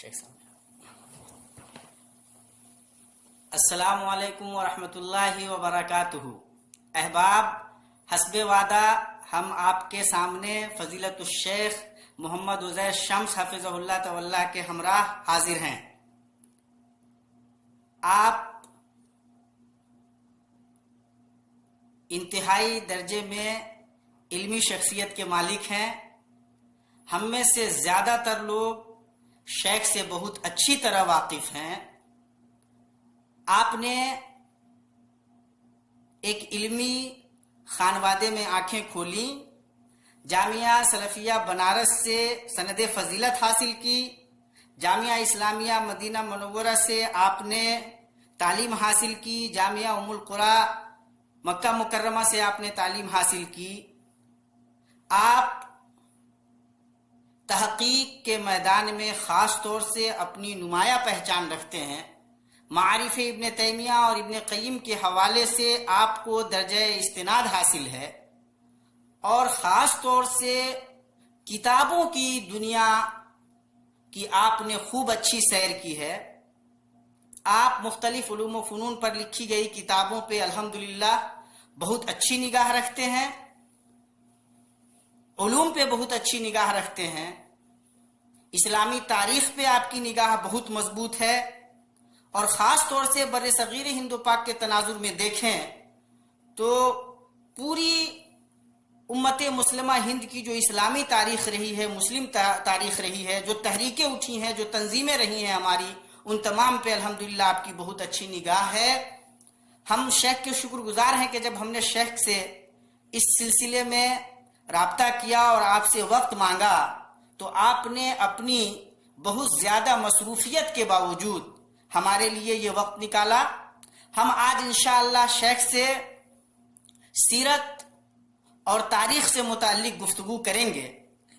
شیخ صاحب السلام علیکم ورحمۃ اللہ وبرکاتہ۔ احباب، حسب وعدہ ہم آپ کے سامنے فضیلت الشیخ محمد عزیر شمس حفظہ اللہ تعالی کے ہمراہ حاضر ہیں۔ آپ انتہائی درجے میں علمی شخصیت کے مالک ہیں۔ ہم میں سے زیادہ تر لوگ شیخ سے بہت اچھی طرح واقف ہیں۔ آپ نے ایک علمی خانوادے میں آنکھیں کھولیں، جامعہ سلفیہ بنارس سے سند فضیلت حاصل کی، جامعہ اسلامیہ مدینہ منورہ سے آپ نے تعلیم حاصل کی، جامعہ ام القری مکہ مکرمہ سے آپ نے تعلیم حاصل کی۔ آپ تحقیق کے میدان میں خاص طور سے اپنی نمایاں پہچان رکھتے ہیں۔ معارف ابن تیمیہ اور ابن قیم کے حوالے سے آپ کو درجہ استناد حاصل ہے، اور خاص طور سے کتابوں کی دنیا کی آپ نے خوب اچھی سیر کی ہے۔ آپ مختلف علوم و فنون پر لکھی گئی کتابوں پہ الحمدللہ بہت اچھی نگاہ رکھتے ہیں، علوم پہ بہت اچھی نگاہ رکھتے ہیں، اسلامی تاریخ پہ آپ کی نگاہ بہت مضبوط ہے، اور خاص طور سے بر صغیر ہند و پاک کے تناظر میں دیکھیں تو پوری امت مسلمہ ہند کی جو اسلامی تاریخ رہی ہے، مسلم تاریخ رہی ہے، جو تحریکیں اٹھی ہیں، جو تنظیمیں رہی ہیں ہماری، ان تمام پہ الحمدللہ آپ کی بہت اچھی نگاہ ہے۔ ہم شیخ کے شکر گزار ہیں کہ جب ہم نے شیخ سے اس سلسلے میں رابطہ کیا اور آپ سے وقت مانگا تو آپ نے اپنی بہت زیادہ مصروفیت کے باوجود ہمارے لیے یہ وقت نکالا۔ ہم آج انشاءاللہ شیخ سے سیرت اور تاریخ سے متعلق گفتگو کریں گے۔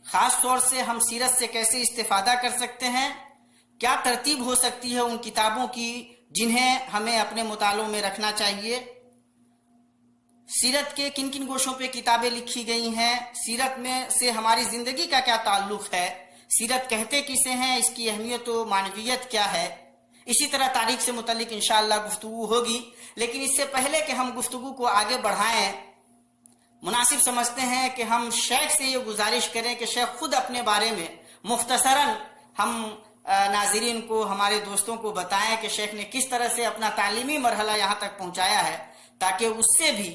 خاص طور سے ہم سیرت سے کیسے استفادہ کر سکتے ہیں، کیا ترتیب ہو سکتی ہے ان کتابوں کی جنہیں ہمیں اپنے مطالعوں میں رکھنا چاہیے، سیرت کے کن کن گوشوں پہ کتابیں لکھی گئی ہیں، سیرت میں سے ہماری زندگی کا کیا تعلق ہے، سیرت کہتے کسے ہیں، اس کی اہمیت و معنویت کیا ہے۔ اسی طرح تاریخ سے متعلق انشاءاللہ گفتگو ہوگی، لیکن اس سے پہلے کہ ہم گفتگو کو آگے بڑھائیں، مناسب سمجھتے ہیں کہ ہم شیخ سے یہ گزارش کریں کہ شیخ خود اپنے بارے میں مختصراً ہم ناظرین کو، ہمارے دوستوں کو بتائیں کہ شیخ نے کس طرح سے اپنا تعلیمی مرحلہ یہاں تک پہنچایا ہے، تاکہ اس سے بھی،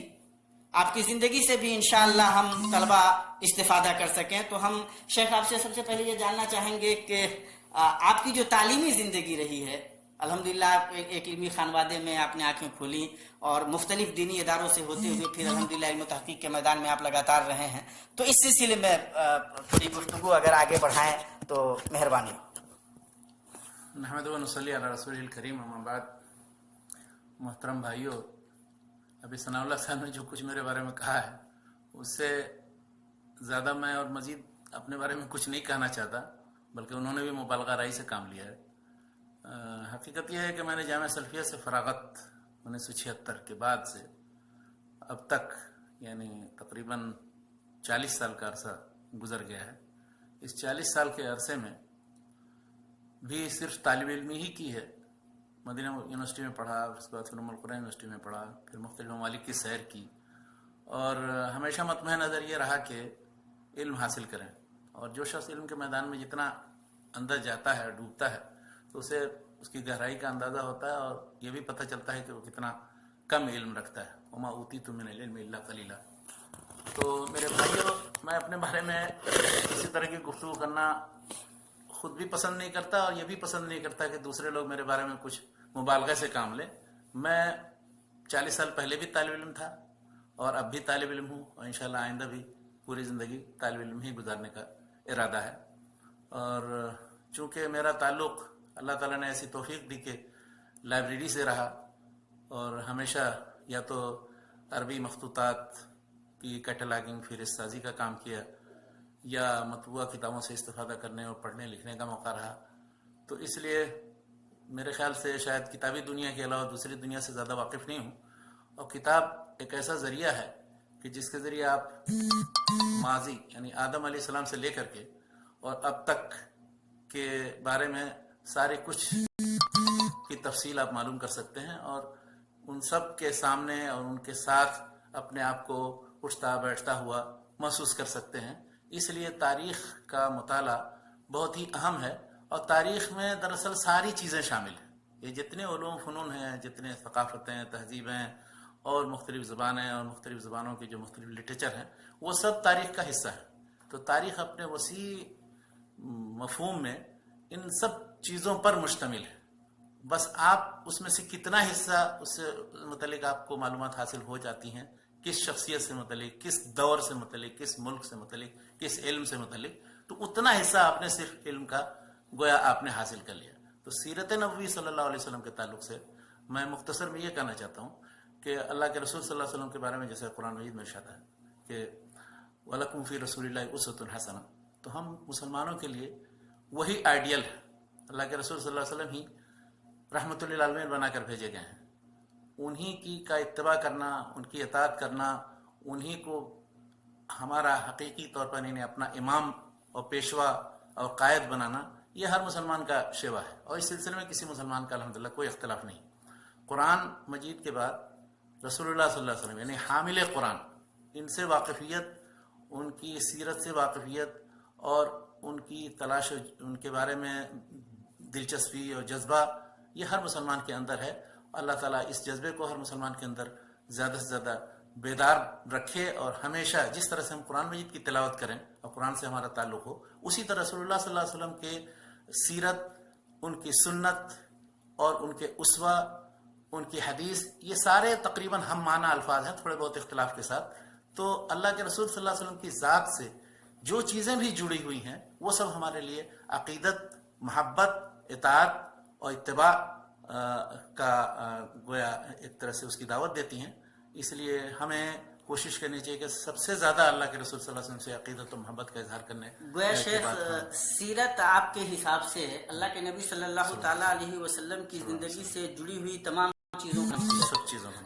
آپ کی زندگی سے بھی انشاءاللہ ہم طلبہ استفادہ کر سکیں۔ تو ہم شیخ آپ سے سب سے پہلے یہ جاننا چاہیں گے کہ آپ کی جو تعلیمی زندگی رہی ہے، الحمدللہ آپ ایک علمی خانوادے میں آپ نے آنکھیں کھولی اور مختلف دینی اداروں سے ہوتے ہوئے پھر الحمدللہ علم و تحقیق کے میدان میں آپ لگاتار رہے ہیں، تو اس سلسلے میں تھوڑی گفتگو اگر آگے بڑھائیں تو مہربانی۔ نحمد و نصلی علی رسول الکریم، اما بعد۔ محترم بھائیو، ابھی ثناء اللہ صاحب نے جو کچھ میرے بارے میں کہا ہے اس سے زیادہ میں اور مزید اپنے بارے میں کچھ نہیں کہنا چاہتا، بلکہ انہوں نے بھی مبالغہ رائی سے کام لیا ہے۔ حقیقت یہ ہے کہ میں نے جامعہ سلفیہ سے فراغت 1976 کے بعد سے اب تک یعنی تقریباً 40 سال کا عرصہ گزر گیا ہے۔ اس 40 سال کے عرصے میں بھی صرف طالب علمی ہی کی ہے۔ مدینہ یونیورسٹی میں پڑھا، اس کے بعد پھر ام القری یونیورسٹی میں پڑھا، پھر مختلف ممالک کی سیر کی، اور ہمیشہ مطمئن نظر یہ رہا کہ علم حاصل کریں، اور جو شخص علم کے میدان میں جتنا اندر جاتا ہے، ڈوبتا ہے، تو اسے اس کی گہرائی کا اندازہ ہوتا ہے، اور یہ بھی پتہ چلتا ہے کہ وہ کتنا کم علم رکھتا ہے۔ وما اوتیتم من العلم الا قلیلا۔ تو میرے بھائیو، میں اپنے بارے میں اسی طرح کی گفتگو کرنا خود بھی پسند نہیں کرتا، اور یہ بھی پسند نہیں کرتا کہ دوسرے لوگ میرے بارے میں کچھ مبالغہ سے کام لیں۔ میں 40 سال پہلے بھی طالب علم تھا، اور اب بھی طالب علم ہوں، اور انشاءاللہ آئندہ بھی پوری زندگی طالب علم ہی گزارنے کا ارادہ ہے۔ اور چونکہ میرا تعلق اللہ تعالیٰ نے ایسی توفیق دی کہ لائبریری سے رہا، اور ہمیشہ یا تو عربی مخطوطات کی کیٹلاگنگ، فہرست سازی کا کام کیا، یا مطبوعہ کتابوں سے استفادہ کرنے اور پڑھنے لکھنے کا موقع رہا، تو اس لیے میرے خیال سے شاید کتابی دنیا کے علاوہ دوسری دنیا سے زیادہ واقف نہیں ہوں۔ اور کتاب ایک ایسا ذریعہ ہے کہ جس کے ذریعے آپ ماضی یعنی آدم علیہ السلام سے لے کر کے اور اب تک کے بارے میں سارے کچھ کی تفصیل آپ معلوم کر سکتے ہیں اور ان سب کے سامنے اور ان کے ساتھ اپنے آپ کو اٹھتا بیٹھتا ہوا محسوس کر سکتے ہیں. اس لیے تاریخ کا مطالعہ بہت ہی اہم ہے، اور تاریخ میں دراصل ساری چیزیں شامل ہیں. یہ جتنے علوم فنون ہیں، جتنے ثقافتیں، تہذیبیں اور مختلف زبانیں اور مختلف زبانوں کے جو مختلف لٹریچر ہیں، وہ سب تاریخ کا حصہ ہے. تو تاریخ اپنے وسیع مفہوم میں ان سب چیزوں پر مشتمل ہے. بس آپ اس میں سے کتنا حصہ اس سے متعلق آپ کو معلومات حاصل ہو جاتی ہیں، کس شخصیت سے متعلق، کس دور سے متعلق، کس ملک سے متعلق، کس علم سے متعلق، تو اتنا حصہ آپ نے صرف علم کا گویا آپ نے حاصل کر لیا. تو سیرت نبوی صلی اللہ علیہ وسلم کے تعلق سے میں مختصر میں یہ کہنا چاہتا ہوں کہ اللہ کے رسول صلی اللہ علیہ وسلم کے بارے میں جیسے قرآن مجید میں ارشاد ہے کہ وَلَكُمْ فِي رَسُولِ اللَّهِ أُسْوَةٌ حَسَنَةٌ، تو ہم مسلمانوں کے لیے وہی آئیڈیل ہے. اللہ کے رسول صلی اللہ علیہ وسلم ہی رحمت للعالمین بنا کر بھیجے گئے ہیں. انہی کی کا اتباع کرنا، ان کی اطاعت کرنا، انہی کو ہمارا حقیقی طور پر انہیں اپنا امام اور پیشوا اور قائد بنانا، یہ ہر مسلمان کا شیوا ہے، اور اس سلسلے میں کسی مسلمان کا الحمدللہ کوئی اختلاف نہیں. قرآن مجید کے بعد رسول اللہ صلی اللہ علیہ وسلم یعنی حامل قرآن، ان سے واقفیت، ان کی سیرت سے واقفیت اور ان کی تلاش، ان کے بارے میں دلچسپی اور جذبہ، یہ ہر مسلمان کے اندر ہے. اللہ تعالیٰ اس جذبے کو ہر مسلمان کے اندر زیادہ سے زیادہ بیدار رکھے، اور ہمیشہ جس طرح سے ہم قرآن مجید کی تلاوت کریں اور قرآن سے ہمارا تعلق ہو، اسی طرح رسول اللہ صلی اللہ علیہ وسلم کے سیرت، ان کی سنت اور ان کے اسوہ، ان کی حدیث، یہ سارے تقریباً ہم معنی الفاظ ہیں، تھوڑے بہت اختلاف کے ساتھ. تو اللہ کے رسول صلی اللہ علیہ وسلم کی ذات سے جو چیزیں بھی جڑی ہوئی ہیں، وہ سب ہمارے لیے عقیدت، محبت، اطاعت اور اتباع کا گویا ایک طرح سے اس کی دعوت دیتی ہیں. اس لیے ہمیں کوشش کرنی چاہیے کہ سب سے زیادہ اللہ کے رسول صلی اللہ علیہ وسلم سے عقیدت و محبت کا اظہار کرنے. گویا شیخ، سیرت آپ کے حساب سے اللہ کے نبی صلی اللہ تعالیٰ علیہ وسلم کی زندگی سے جڑی ہوئی تمام چیزوں کا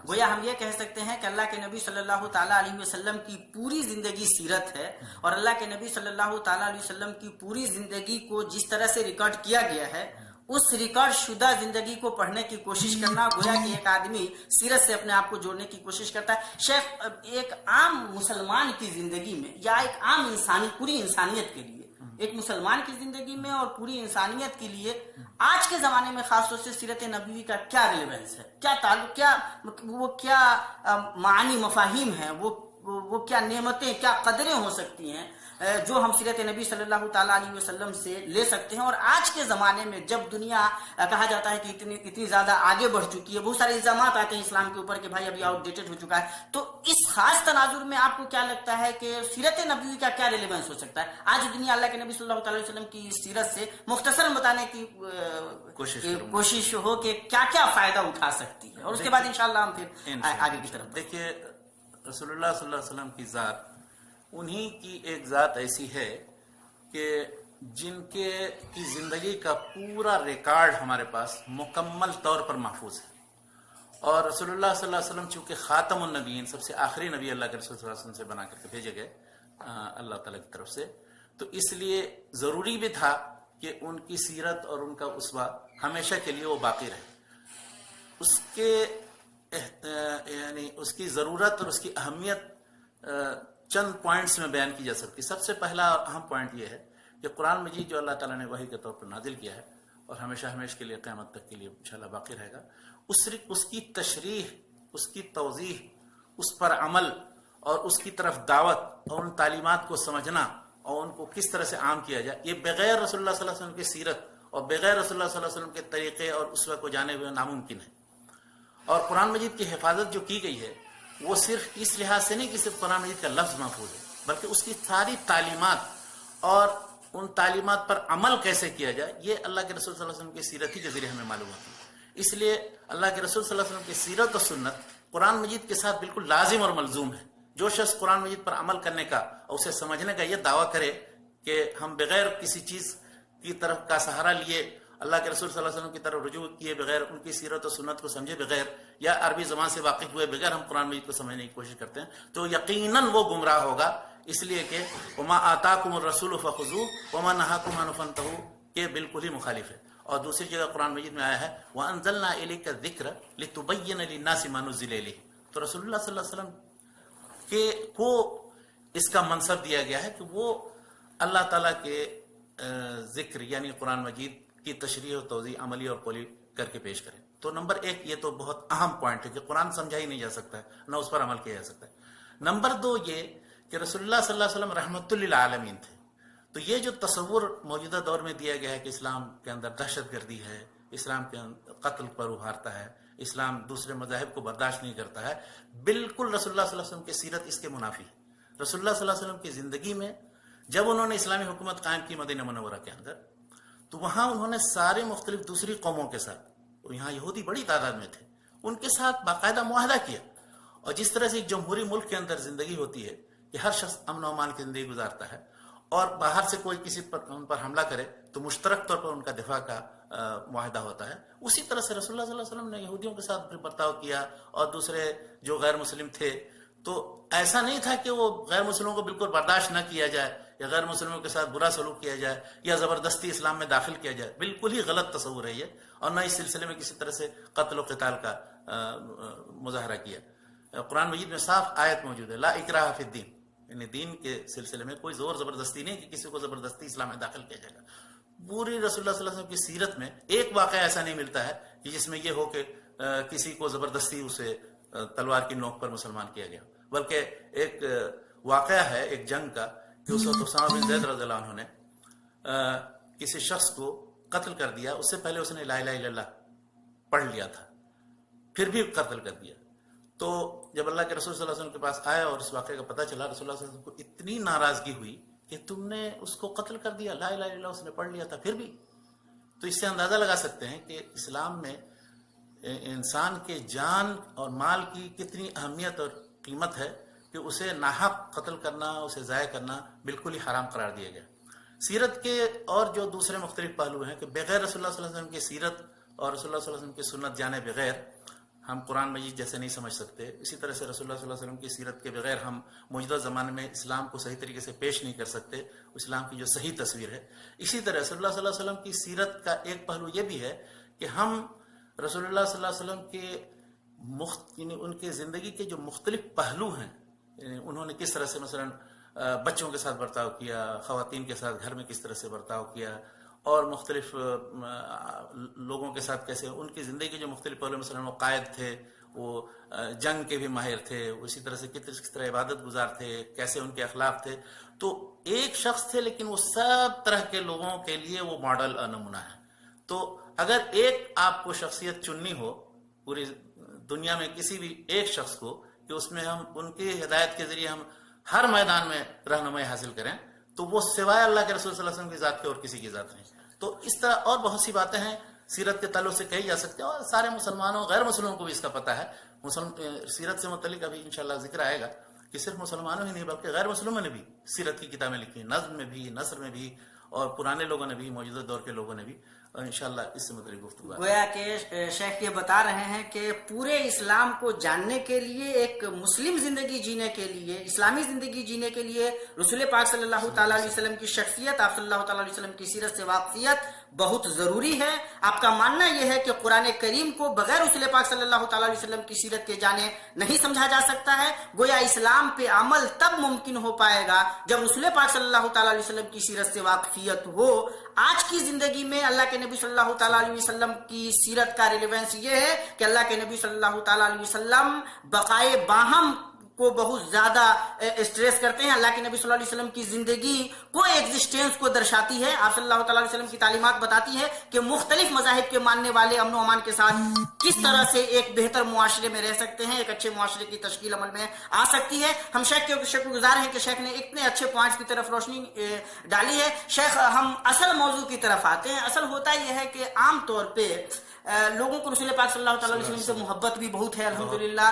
گویا ہم یہ کہہ سکتے ہیں کہ اللہ کے نبی صلی اللہ تعالیٰ علیہ وسلم کی پوری زندگی سیرت ہے، اور اللہ کے نبی صلی اللہ تعالیٰ علیہ وسلم کی پوری زندگی کو جس طرح سے ریکارڈ کیا گیا ہے، اس ریکارڈ شدہ زندگی کو پڑھنے کی کوشش کرنا، گویا کہ ایک آدمی سیرت سے اپنے آپ کو جوڑنے کی کوشش کرتا ہے. شیخ، ایک عام مسلمان کی زندگی میں یا ایک عام انسانی، پوری انسانیت کے لیے، ایک مسلمان کی زندگی میں اور پوری انسانیت کے لیے آج کے زمانے میں خاص طور سے سیرت نبوی کا کیا ریلیونس ہے، کیا تعلق، کیا وہ کیا معانی مفاہیم ہیں، وہ کیا نعمتیں، کیا قدریں ہو سکتی ہیں جو ہم سیرت نبی صلی اللہ تعالیٰ علیہ وسلم سے لے سکتے ہیں. اور آج کے زمانے میں جب دنیا کہا جاتا ہے کہ اتنی زیادہ آگے بڑھ چکی ہے، بہت سارے الزامات آتے ہیں اسلام کے اوپر کہ بھائی ابھی آؤٹ ڈیٹڈ ہو چکا ہے، تو اس خاص تناظر میں آپ کو کیا لگتا ہے کہ سیرت نبوی کا کیا ریلیونس ہو سکتا ہے؟ آج دنیا اللہ کے نبی صلی اللہ علیہ وسلم کی سیرت سے مختصر بتانے کی کوشش ہو کہ کیا کیا فائدہ اٹھا سکتی ہے، اور اس کے بعد انشاءاللہ ہم پھر آگے کی طرف. دیکھیے، رسول اللہ صلی اللہ علیہ وسلم کی ذات، انہی کی ایک ذات ایسی ہے کہ جن کی زندگی کا پورا ریکارڈ ہمارے پاس مکمل طور پر محفوظ ہے. اور رسول اللہ صلی اللہ علیہ وسلم چونکہ خاتم النبیین، سب سے آخری نبی اللہ کے رسول صلی اللہ علیہ وسلم سے بنا کر کے بھیجے گئے اللہ تعالیٰ کی طرف سے، تو اس لیے ضروری بھی تھا کہ ان کی سیرت اور ان کا اسوہ ہمیشہ کے لیے وہ باقی رہے. اس کے یعنی اس کی ضرورت اور اس کی اہمیت چند پوائنٹس میں بیان کی جا سکتی. سب سے پہلا اور اہم پوائنٹ یہ ہے کہ قرآن مجید جو اللہ تعالیٰ نے وحی کے طور پر نازل کیا ہے اور ہمیشہ ہمیشہ کے لیے قیامت تک کے لیے انشاءاللہ باقی رہے گا، اس کی تشریح، اس کی توضیح، اس پر عمل اور اس کی طرف دعوت اور ان تعلیمات کو سمجھنا اور ان کو کس طرح سے عام کیا جائے، یہ بغیر رسول اللہ صلی اللہ علیہ وسلم کی سیرت اور بغیر رسول اللہ صلی اللہ علیہ وسلم کے طریقے اور اسوہ کو جانے ہوئے ناممکن ہے. اور قرآن مجید کی حفاظت جو کی گئی ہے وہ صرف اس لحاظ سے نہیں کہ صرف قرآن مجید کا لفظ محفوظ ہے، بلکہ اس کی ساری تعلیمات اور ان تعلیمات پر عمل کیسے کیا جائے، یہ اللہ کے رسول صلی اللہ علیہ وسلم کی سیرت ہی کے ذریعے ہمیں معلوم ہوتی ہے. اس لیے اللہ کے رسول صلی اللہ علیہ وسلم کی سیرت و سنت قرآن مجید کے ساتھ بالکل لازم اور ملزوم ہے. جو شخص قرآن مجید پر عمل کرنے کا اور اسے سمجھنے کا یہ دعویٰ کرے کہ ہم بغیر کسی چیز کی طرف کا سہارا لیے، اللہ کے رسول صلی اللہ علیہ وسلم کی طرف رجوع کیے بغیر، ان کی سیرت و سنت کو سمجھے بغیر یا عربی زبان سے واقف ہوئے بغیر ہم قرآن مجید کو سمجھنے کی کوشش کرتے ہیں، تو یقیناً وہ گمراہ ہوگا. اس لیے کہ وما آتاکم الرسول فخذوہ وما نہاکم عنہ فانتہوا، کہ بالکل ہی مخالف ہے. اور دوسری جگہ قرآن مجید میں آیا ہے وَأَنزَلْنَا إِلَيْكَ الذِّكْرَ لِتُبَيِّنَ لِلنَّاسِ مَا نُزِّلَ إِلَيْهِمْ. تو رسول اللہ صلی اللہ علیہ وسلم کو اس کا منصب دیا گیا ہے کہ وہ اللہ تعالیٰ کے ذکر یعنی قرآن مجید کی تشریح و توضیح عملی اور قولی کر کے پیش کریں. تو نمبر ایک یہ تو بہت اہم پوائنٹ ہے کہ قرآن سمجھا ہی نہیں جا سکتا ہے، نہ اس پر عمل کیا جا سکتا ہے. نمبر دو یہ کہ رسول اللہ صلی اللہ علیہ وسلم رحمت للعالمین تھے. تو یہ جو تصور موجودہ دور میں دیا گیا ہے کہ اسلام کے اندر دہشت گردی ہے، اسلام کے اندر قتل پر ابھارتا ہے، اسلام دوسرے مذاہب کو برداشت نہیں کرتا ہے، بالکل رسول اللہ صلی اللہ علیہ وسلم کی سیرت اس کے منافی ہے. رسول اللہ صلی اللہ علیہ وسلم کی زندگی میں جب انہوں نے اسلامی حکومت قائم کی مدینہ منورہ کے اندر، تو وہاں انہوں نے سارے مختلف دوسری قوموں کے ساتھ، یہاں یہودی بڑی تعداد میں تھے، ان کے ساتھ باقاعدہ معاہدہ کیا. اور جس طرح سے ایک جمہوری ملک کے اندر زندگی ہوتی ہے کہ ہر شخص امن و امان کی زندگی گزارتا ہے، اور باہر سے کوئی کسی پر ان پر حملہ کرے تو مشترک طور پر ان کا دفاع کا معاہدہ ہوتا ہے، اسی طرح سے رسول اللہ صلی اللہ علیہ وسلم نے یہودیوں کے ساتھ برتاؤ کیا. اور دوسرے جو غیر مسلم تھے تو ایسا نہیں تھا کہ وہ غیر مسلموں کو بالکل برداشت نہ کیا جائے یا غیر مسلموں کے ساتھ برا سلوک کیا جائے یا زبردستی اسلام میں داخل کیا جائے. بالکل ہی غلط تصور ہے یہ، اور نہ اس سلسلے میں کسی طرح سے قتل و قتال کا مظاہرہ کیا. قرآن مجید میں صاف آیت موجود ہے لا اکراہ فی الدین، یعنی دین کے سلسلے میں کوئی زور زبردستی نہیں کہ کسی کو زبردستی اسلام میں داخل کیا جائے گا. پوری رسول اللہ صلی اللہ علیہ وسلم کی سیرت میں ایک واقعہ ایسا نہیں ملتا ہے کہ جس میں یہ ہو کہ کسی کو زبردستی اسے تلوار کی نوک پر مسلمان کیا گیا. بلکہ ایک واقعہ ہے ایک جنگ کا کہ اس وقت اسامہ بن زید رضی اللہ عنہ نے کسی شخص کو قتل کر دیا. اس سے پہلے اس نے لا الہ الا اللہ پڑھ لیا تھا، پھر بھی قتل کر دیا. تو جب اللہ کے رسول صلی اللہ علیہ وسلم کے پاس آیا اور اس واقعے کا پتہ چلا، رسول اللہ صلی اللہ علیہ وسلم کو اتنی ناراضگی ہوئی کہ تم نے اس کو قتل کر دیا، لا الہ الا اللہ اس نے پڑھ لیا تھا پھر بھی. تو اس سے اندازہ لگا سکتے ہیں کہ اسلام میں انسان کے جان اور مال کی کتنی اہمیت اور قیمت ہے کہ اسے ناحق قتل کرنا، اسے ضائع کرنا بالکل ہی حرام قرار دیا گیا. سیرت کے اور جو دوسرے مختلف پہلو ہیں کہ بغیر رسول اللہ صلی اللہ علیہ وسلم کی سیرت اور رسول اللہ صلی اللہ علیہ وسلم کی سنت جانے بغیر ہم قرآن مجید جیسے نہیں سمجھ سکتے. اسی طرح سے رسول اللہ صلی اللہ علیہ وسلم کی سیرت کے بغیر ہم موجودہ زمانے میں اسلام کو صحیح طریقے سے پیش نہیں کر سکتے، اسلام کی جو صحیح تصویر ہے. اسی طرح رسول اللہ صلی اللہ علیہ وسلم کی سیرت کا ایک پہلو یہ بھی ہے کہ ہم رسول اللہ صلی اللہ علیہ وسلم کے یعنی ان کے زندگی کے جو مختلف پہلو ہیں، یعنی انہوں نے کس طرح سے مثلا بچوں کے ساتھ برتاؤ کیا، خواتین کے ساتھ گھر میں کس طرح سے برتاؤ کیا، اور مختلف لوگوں کے ساتھ کیسے ان کی زندگی کے جو مختلف پہلو، مثلا وہ قائد تھے، وہ جنگ کے بھی ماہر تھے، اسی طرح سے کس طرح عبادت گزار تھے، کیسے ان کے اخلاق تھے. تو ایک شخص تھے لیکن وہ سب طرح کے لوگوں کے لیے وہ ماڈل اور نمونہ ہے. تو اگر ایک آپ کو شخصیت چننی ہو پوری دنیا میں کسی بھی ایک شخص کو کہ اس میں ہم ان کی ہدایت کے ذریعے ہم ہر میدان میں رہنمائی حاصل کریں، تو وہ سوائے اللہ کے رسول صلی اللہ علیہ وسلم کی ذات کے اور کسی کی ذات نہیں. تو اس طرح اور بہت سی باتیں ہیں سیرت کے تعلق سے کہی جا سکتی ہیں، اور سارے مسلمانوں غیر مسلموں کو بھی اس کا پتہ ہے. سیرت سے متعلق ابھی انشاءاللہ ذکر آئے گا کہ صرف مسلمانوں ہی نہیں بلکہ غیر مسلموں نے بھی سیرت کی کتابیں لکھی، نظم میں بھی، نثر میں بھی، اور پرانے لوگوں نے بھی، موجودہ دور کے لوگوں نے بھی. اور انشاءاللہ اس سے متعلق گفتگو. گویا کہ شیخ یہ بتا رہے ہیں کہ پورے اسلام کو جاننے کے لیے، ایک مسلم زندگی جینے کے لیے، اسلامی زندگی جینے کے لیے رسول پاک صلی اللہ تعالیٰ علیہ وسلم کی شخصیت، آپ صلی اللہ تعالیٰ علیہ وسلم کی سیرت سے واقفیت بہت ضروری ہے. آپ کا ماننا یہ ہے کہ قرآن کریم کو بغیر رسول پاک صلی اللہ تعالیٰ علیہ وسلم کی سیرت کے جانے نہیں سمجھا جا سکتا ہے. گویا اسلام پہ عمل تب ممکن ہو پائے گا جب رسول پاک صلی اللہ تعالیٰ علیہ وسلم کی سیرت سے واقفیت ہو. آج کی زندگی میں اللہ کے نبی صلی اللہ تعالیٰ علیہ وسلم کی سیرت کا ریلیونس یہ ہے کہ اللہ کے نبی صلی اللہ تعالیٰ علیہ وسلم بقائے باہم کو بہت زیادہ اسٹریس کرتے ہیں. اللہ کے نبی صلی اللہ علیہ وسلم کی زندگی کو ایگزسٹنس کو درشاتی ہے. آپ صلی اللہ تعالیٰ علیہ وسلم کی تعلیمات بتاتی ہے کہ مختلف مذاہب کے ماننے والے امن و امان کے ساتھ کس طرح سے ایک بہتر معاشرے میں رہ سکتے ہیں، ایک اچھے معاشرے کی تشکیل عمل میں آ سکتی ہے. ہم شیخ کے شکر گزار ہیں کہ شیخ نے اتنے اچھے پوائنٹس کی طرف روشنی ڈالی ہے. شیخ ہم اصل موضوع کی طرف آتے ہیں. اصل ہوتا یہ ہے کہ عام طور پہ لوگوں کو رسول پاک صلی اللہ تعالیٰ علیہ وسلم سے محبت بھی بہت ہے الحمدللہ.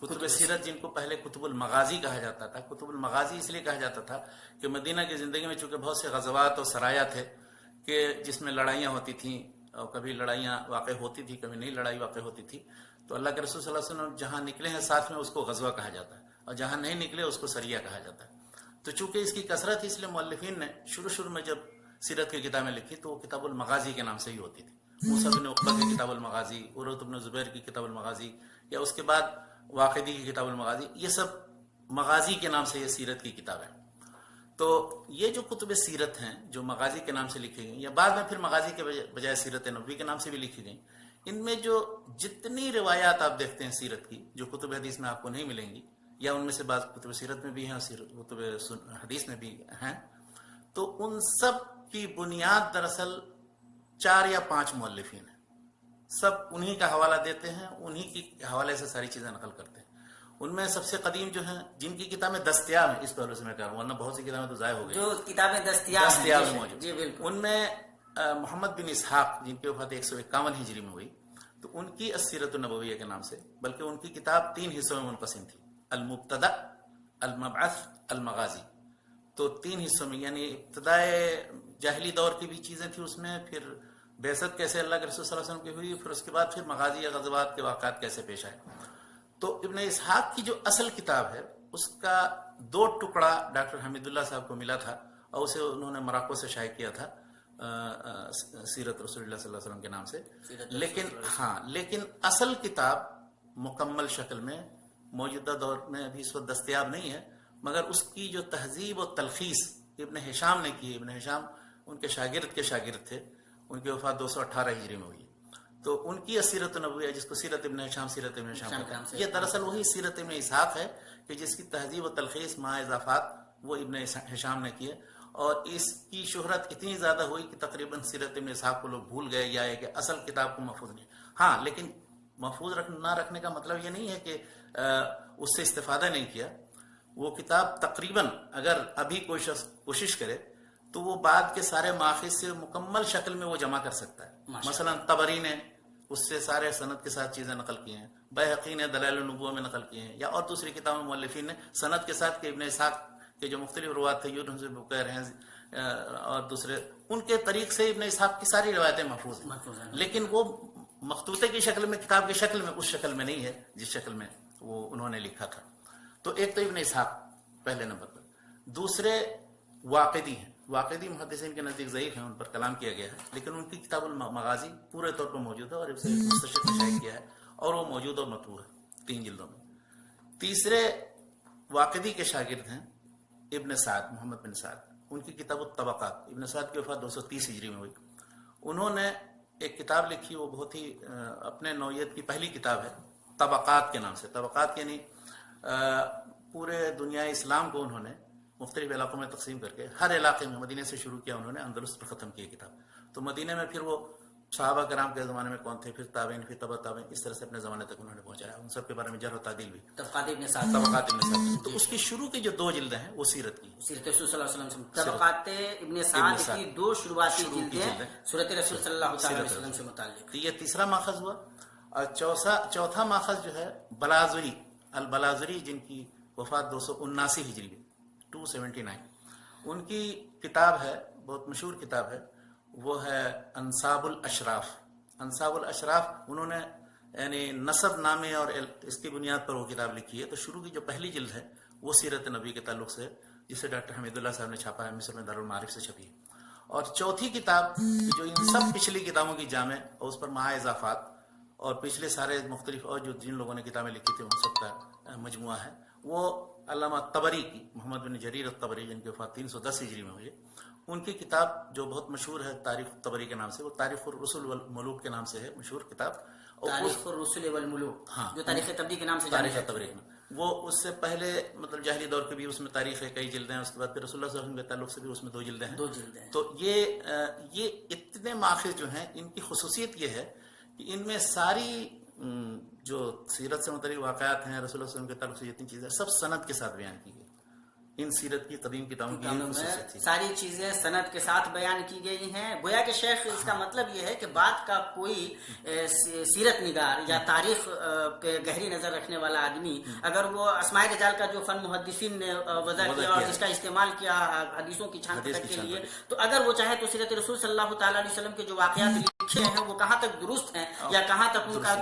کتب سیرت جن کو پہلے کتب المغازی کہا جاتا تھا. کتب المغازی اس لیے کہا جاتا تھا کہ مدینہ کی زندگی میں چونکہ بہت سے غزوات اور سرایا تھے کہ جس میں لڑائیاں ہوتی تھیں اور کبھی لڑائیاں واقع ہوتی تھی کبھی نہیں لڑائی واقع ہوتی تھی. تو اللہ کے رسول صلی اللہ علیہ وسلم جہاں نکلے ہیں ساتھ میں اس کو غزوہ کہا جاتا ہے اور جہاں نہیں نکلے اس کو سریہ کہا جاتا ہے. تو چونکہ اس کی کثرت تھی اس لیے مؤلفین نے شروع میں جب سیرت کی کتابیں لکھی تو وہ کتاب المغازی کے نام سے ہی ہوتی تھی. موسیٰ بن عقبہ کی کتاب المغازی، عروۃ بن زبیر کی کتاب المغازی، یا اس کے بعد واقدی کی کتاب المغازی، یہ سب مغازی کے نام سے یہ سیرت کی کتاب ہے. تو یہ جو کتب سیرت ہیں جو مغازی کے نام سے لکھی گئیں یا بعد میں پھر مغازی کے بجائے سیرت نبوی کے نام سے بھی لکھی گئیں، ان میں جو جتنی روایات آپ دیکھتے ہیں سیرت کی جو کتب حدیث میں آپ کو نہیں ملیں گی یا ان میں سے بعض کتب سیرت میں بھی ہیں کتب حدیث میں بھی ہیں، تو ان سب کی بنیاد دراصل 4 یا 5 مؤلفین ہیں. سب انہی کا حوالہ دیتے ہیں، انہی کے حوالے سے ساری چیزیں نقل کرتے ہیں. ان میں سب سے قدیم جو ہیں جن کی کتابیں دستیاب ہیں، اس پہلو سے میں کہہ رہا ہوں ورنہ بہت سی کتابیں تو ضائع ہو گئی، جو کتابیں دستیاب ہیں موجود. جی بالکل. ان میں محمد بن اسحاق جن کی وفات 151 ہجری میں ہوئی، تو ان کی السیرۃ النبویہ کے نام سے، بلکہ ان کی کتاب 3 حصوں میں منقسم تھی: المبتدأ، المبعث، المغازی. تو 3 حصوں میں، یعنی ابتدائے جاہلی دور کی بھی چیزیں تھیں اس میں، پھر بعثت کیسے اللہ کے رسول صلی اللہ علیہ وسلم کی ہوئی، پھر اس کے بعد پھر مغازی یا غزوات کے واقعات کیسے پیش آئے. تو ابن اسحاق کی جو اصل کتاب ہے اس کا 2 ٹکڑا ڈاکٹر حمید اللہ صاحب کو ملا تھا اور اسے انہوں نے مراکو سے شائع کیا تھا سیرت رسول اللہ صلی اللہ علیہ وسلم کے نام سے. لیکن اصل کتاب مکمل شکل میں موجودہ دور میں ابھی اس وقت دستیاب نہیں ہے، مگر اس کی جو تہذیب و تلخیص ابن ہشام نے کی، ابن ہشام ان کے شاگرد تھے، ان کی وفات 218 ہجری میں ہوئی. تو ان کی سیرت النبویہ جس کو سیرت ابن ہشام کہتے ہیں، یہ دراصل وہی سیرت ابن اسحاق ہے کہ جس کی تہذیب و تلخیص مع اضافات وہ ابن ہشام نے کیے. اور اس کی شہرت اتنی زیادہ ہوئی کہ تقریباً سیرت ابن اسحاق کو لوگ بھول گئے یا کہ اصل کتاب کو محفوظ نہیں. ہاں، لیکن محفوظ نہ رکھنے کا مطلب یہ نہیں ہے کہ اس سے استفادہ نہیں کیا. وہ کتاب تقریباً اگر ابھی کوئی شخص کوشش کرے تو وہ بعد کے سارے ماخذ سے مکمل شکل میں وہ جمع کر سکتا ہے. مثلا طبری نے اس سے سارے سند کے ساتھ چیزیں نقل کی ہیں، بیہقی نے دلائل النبوہ میں نقل کی ہیں، یا اور دوسری کتابوں مؤلفین نے سند کے ساتھ کہ ابن اسحاق کے جو مختلف روایات تھے، یونس بن بکیر ہیں اور دوسرے، ان کے طریق سے ابن اسحاق کی ساری روایتیں محفوظ ہیں. لیکن وہ مخطوطے کی شکل میں، کتاب کی شکل میں، اس شکل میں نہیں ہے جس شکل میں وہ انہوں نے لکھا تھا. تو ایک تو ابن اسحاق پہلے نمبر پر. دوسرے واقدی ہیں. واقدی محدثین کے نزدیک ضعیف ہیں، ان پر کلام کیا گیا ہے، لیکن ان کی کتاب المغازی پورے طور پر موجود ہے اور اسے مستشرق نے شائع کیا ہے اور وہ موجود اور مطبوع ہے 3 جلدوں میں. تیسرے واقدی کے شاگرد ہیں ابن سعد، محمد بن سعد. ان کی کتاب الطبقات، ابن سعد کی وفات 230 ہجری میں ہوئی. انہوں نے ایک کتاب لکھی، وہ بہت ہی اپنے نوعیت کی پہلی کتاب ہے، طبقات کے نام سے. طبقات یعنی پورے دنیا اسلام کو انہوں نے مختلف علاقوں میں تقسیم کر کے ہر علاقے میں، مدینے سے شروع کیا انہوں نے، اندلس پر ختم کی کتاب. تو مدینے میں پھر وہ صحابہ کرام کے زمانے میں کون تھے، پھر تابعین، پھر تبع تابعین، اس طرح سے اپنے زمانے تک انہوں نے پہنچایا. ان سب کے بارے میں جرح و تعدیل بھی. طبقات ابن سعد. تو اس کی شروع کی جو 2 جلدیں ہیں وہ سیرت کی، سیرت رسول صلی اللہ علیہ وسلم. طبقات ابن سعد کی 2 شروعاتی جلدیں سیرت رسول صلی اللہ علیہ وسلم سے متعلق. تو یہ تیسرا ماخذ ہوا. اور چوتھا ماخذ جو ہے بلازری، البلازری، جن کی وفات 279 ہجری میں 279. ان کی کتاب ہے، بہت مشہور کتاب ہے، وہ ہے انساب الاشراف. انساب الاشراف انہوں نے یعنی نسب نامے اور اس کی بنیاد پر وہ کتاب لکھی ہے. تو شروع کی جو پہلی جلد ہے وہ سیرت نبی کے تعلق سے، جسے ڈاکٹر حمید اللہ صاحب نے چھاپا ہے، مصر میں دارالمعارف سے چھپی ہے. اور چوتھی کتاب جو ان سب پچھلی کتابوں کی جامع اور اس پر مع اضافات اور پچھلے سارے مختلف اور جو جن لوگوں نے کتابیں لکھی تھیں ان سب کا مجموعہ ہے، وہ علامہ طبری کی، محمد بن جریر الطبری، جن کی وفات 310 ہجری میں ہوئی. ان کی کتاب جو بہت مشہور ہے تاریخ الطبری کے نام سے، وہ تاریخ الرسل والملوک کے نام سے ہے مشہور کتاب. تاریخ الرسل والملوک، ہاں، جو تاریخ طبری کے نام سے تاریخ طبری. وہ اس سے پہلے مطلب جاہلی دور کے بھی اس میں تاریخ ہے، کئی جلدیں ہیں. اس کے بعد پھر رسول اللہ صلی اللہ علیہ وسلم کے تعلق سے بھی اس میں 2 جلدیں ہیں. 2 جلدیں. تو یہ اتنے ماخذ جو ہیں، ان کی خصوصیت یہ ہے کہ ان میں ساری جو سیرت سے متعلق واقعات ہیں، رسول اللہ صلی اللہ علیہ وسلم کے تعلق سے جتنی چیزیں، سب سند کے ساتھ بیان کی گئی. ان سیرت کی قدیم کتابوں کی خصوصیت تھی. ساری چیزیں سند کے ساتھ بیان کی گئی ہیں. گویا کہ شیخ اس کا مطلب یہ ہے کہ بات کا کوئی سیرت نگار یا تاریخ پہ گہری نظر رکھنے والا آدمی اگر وہ اسماء رجال کا جو فن محدثین نے وضع کیا اور جس کا استعمال کیا حدیثوں کی چھان پھٹک کے لیے، تو اگر وہ چاہے تو سیرت رسول صلی اللہ تعالی علیہ وسلم کے جو واقعات لکھے ہیں وہ کہاں تک درست ہیں یا کہاں تک ان کا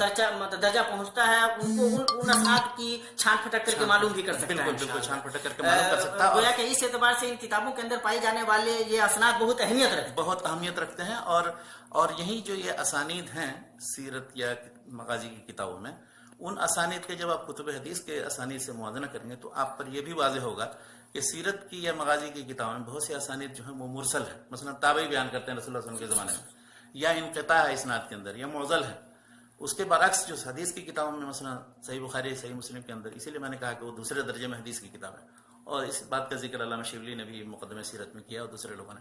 درجہ پہنچتا ہے، ان کو ان اسناد کی چھان پھٹک کر کے معلوم بھی کر سکتا ہے. بالکل چھان پھٹک کر کے معلوم کر سکتا ہے. گویا کہ اس اعتبار سے ان کتابوں کے اندر پائی جانے والے یہ اسناد بہت اہمیت رکھتے ہیں. اور یہی جو یہ اسانید ہیں سیرت یا مغازی کی کتابوں میں، ان اسانید کے جب آپ کتب حدیث کے اسانید سے موازنہ کریں گے تو آپ پر یہ بھی واضح ہوگا کہ سیرت کی یا مغازی کی کتابوں میں بہت سی اسانید جو ہیں وہ مرسل ہے. مثلا تابعی بیان کرتے ہیں رسول اللہ صلی اللہ علیہ وسلم کے زمانے میں، یا انقطاع ہے اسناد کے اندر، یا معضل ہے. اس کے برعکس جو حدیث کی کتابوں میں مثلا صحیح بخاری صحیح مسلم کے اندر، اسی لیے میں نے کہا کہ وہ دوسرے درجے میں حدیث کی کتاب ہے. اور اس بات کا ذکر علامہ شبلی نے بھی مقدمہ سیرت میں کیا اور دوسرے لوگوں نے.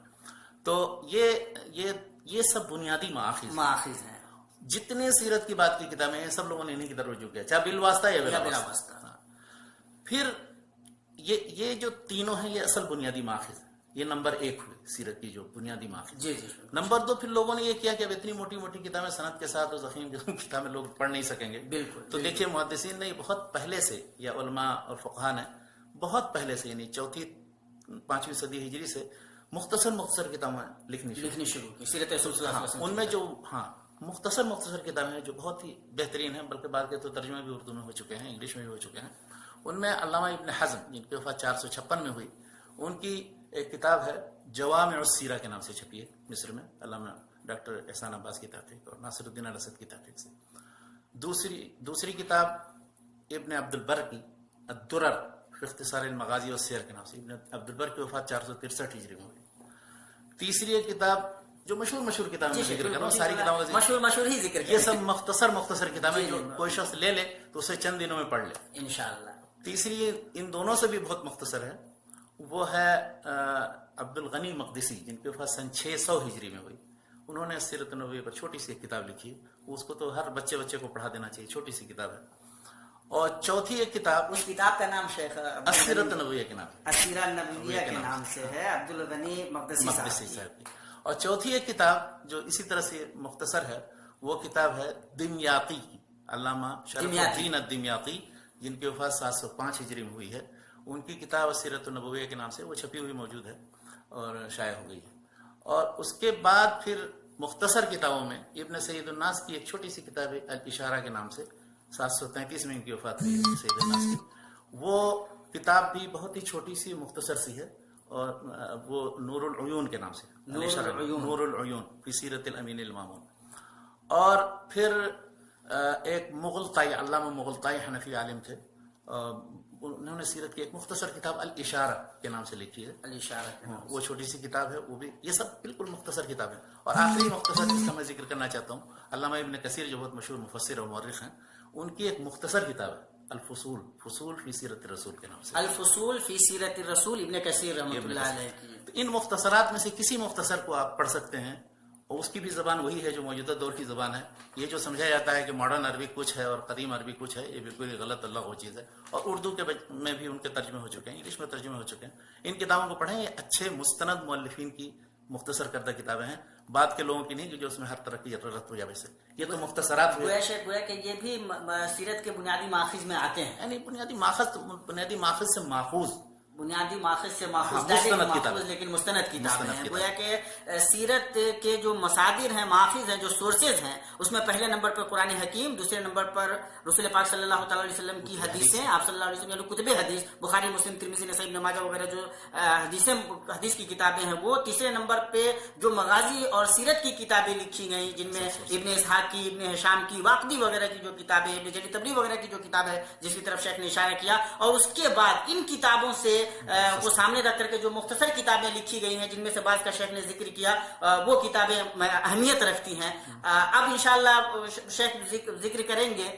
تو یہ سب بنیادی مآخذ ہیں. جتنے سیرت کی بات کی کتابیں ہیں سب لوگوں نے انہیں کی طرف رجوع کیا، چاہے بالواسطہ یا بلا واسطہ. پھر یہ جو تینوں ہیں یہ اصل بنیادی مآخذ ہیں. یہ نمبر 1 ہوئی سیرت کی جو بنیادی مآخذ. نمبر 2 پھر لوگوں نے یہ کیا کہ اب اتنی موٹی موٹی کتابیں سند کے ساتھ اور ضخیم کتابیں لوگ پڑھ نہیں سکیں گے. بالکل. تو دیکھیے محدثین نے بہت پہلے سے، یا علماء اور فقہاء نے بہت پہلے سے، یعنی 4th-5ویں صدی ہجری سے مختصر کتابیں لکھنی شروع کی سیرت رسول صلی اللہ علیہ وسلم. ان میں جو مختصر کتابیں ہیں جو بہت ہی بہترین ہیں، بلکہ بعد کے تو ترجمے بھی اردو میں ہو چکے ہیں، انگلش میں بھی ہو چکے ہیں. ان میں علامہ ابن حزم جن کی وفات 456 میں ہوئی، ان کی ایک کتاب ہے جوامع السیرہ کے نام سے چھپی ہے مصر میں، علامہ ڈاکٹر احسان عباس کی تحقیق اور ناصر الدین الاسد کی تحقیق سے. دوسری کتاب ابن عبد البر کی الدرر فی اختصار المغازی والسیر کے نام سے، ابن عبد البر کی وفات 463 ہجری میں ہوئی. تیسری ایک کتاب جو مشہور کتاب میں ذکر کر رہا ہوں، ساری کتابوں کا مشہور ہی ذکر، یہ سب مختصر کتابیں جو کوئی شخص لے لے تو اسے چند دنوں میں پڑھ لے انشاءاللہ. تیسری ان دونوں سے بھی بہت مختصر ہے، وہ ہے عبد الغنی مقدسی جن کے وفات سن 600 ہجری میں ہوئی. انہوں نے سیرت نبوی پر چھوٹی سی ایک کتاب لکھی، اس کو تو ہر بچے کو پڑھا دینا چاہیے، چھوٹی سی کتاب ہے. اور چوتھی ایک کتاب، اس کتاب کا نام شیخ السیرۃ النبویہ کے نام، السیرۃ النبویہ کے نام سے ہے، عبد الغنی مقدسی صاحب کی. اور چوتھی ایک کتاب جو اسی طرح سے مختصر ہے، وہ کتاب ہے دمیاطی، علامہ شرف الدین الدمیاطی جن کی وفات 705 ہجری میں ہوئی ہے. ان کی کتاب السیرۃ النبویہ کے نام سے وہ چھپی ہوئی موجود ہے اور شائع ہو گئی ہے. اور اس کے بعد پھر مختصر کتابوں میں ابن سید الناس کی ایک چھوٹی سی کتاب ہے الاشارہ کے نام سے، 733 میں ان کی وفات ہوئی ابن سید الناس کی. وہ کتاب بھی بہت ہی چھوٹی سی مختصر سی ہے، اور وہ نور العیون کے نام سے، نور العیون فی سیرت الامین المامون. اور پھر ایک مغلطائی، علامہ مغلطائی حنفی عالم تھے، انہوں نے سیرت کی ایک مختصر کتاب الاشارہ کے نام سے لکھی ہے. الاشارہ وہ چھوٹی سی کتاب ہے، وہ بھی، یہ سب بالکل مختصر کتاب ہے. اور آخری مختصر جس کا میں ذکر کرنا چاہتا ہوں، علامہ ابن کثیر جو بہت مشہور مفسر اور مورخ ہیں، ان کی ایک مختصر کتاب ہے فصول فی سیرت الرسول کے نام سے، الفصول فی سیرت الرسول، ابن کثیر رحمۃ اللہ علیہ کی. ان مختصرات میں سے کسی مختصر کو آپ پڑھ سکتے ہیں، اور اس کی بھی زبان وہی ہے جو موجودہ دور کی زبان ہے. یہ جو سمجھا جاتا ہے کہ ماڈرن عربی کچھ ہے اور قدیم عربی کچھ ہے، یہ بالکل غلط اللہ وہ چیز ہے. اور اردو کے میں بھی ان کے ترجمے ہو چکے ہیں، انگلش میں ترجمے ہو چکے ہیں. ان کتابوں کو پڑھیں، یہ اچھے مستند مؤلفین کی مختصر کردہ کتابیں ہیں، بعد کے لوگوں کی نہیں جو اس میں ہر طرح کی ضرورت ہو جائے. یہ تو مختصرات ہوئے. گویا کہ یہ بھی سیرت کے بنیادی ماخذ میں آتے ہیں، یعنی بنیادی ماخذ سے ماخوذ، بنیادی ماخذ سے ماخوذ، لیکن مستند کتابیں ہیں. گویا کہ سیرت کے جو مصادر ہیں، ماخذ ہیں، جو سورسز ہیں، اس میں پہلے نمبر پر قرآن حکیم، دوسرے نمبر پر رسول پاک صلی اللہ تعالی علیہ وسلم کی حدیثیں، آپ صلی اللہ علیہ وسلم کتب حدیث، بخاری، مسلم، ترمذی، نسائی، ابن ماجہ وغیرہ جو حدیث کی کتابیں ہیں وہ. تیسرے نمبر پہ جو مغازی اور سیرت کی کتابیں لکھی گئیں، جن میں ابن اسحاق کی، ابن ہشام کی، واقدی وغیرہ کی جو کتابیں، ابن جری طبری وغیرہ کی جو کتاب ہے جس کی طرف شیخ نے اشارہ کیا. اور اس کے بعد ان کتابوں سے وہ سامنے رکھ کر کے جو مختصر کتابیں لکھی گئی ہیں، جن میں سے بعض کا شیخ نے ذکر کیا، وہ کتابیں اہمیت رکھتی ہیں. اب انشاءاللہ شیخ ذکر کریں گے.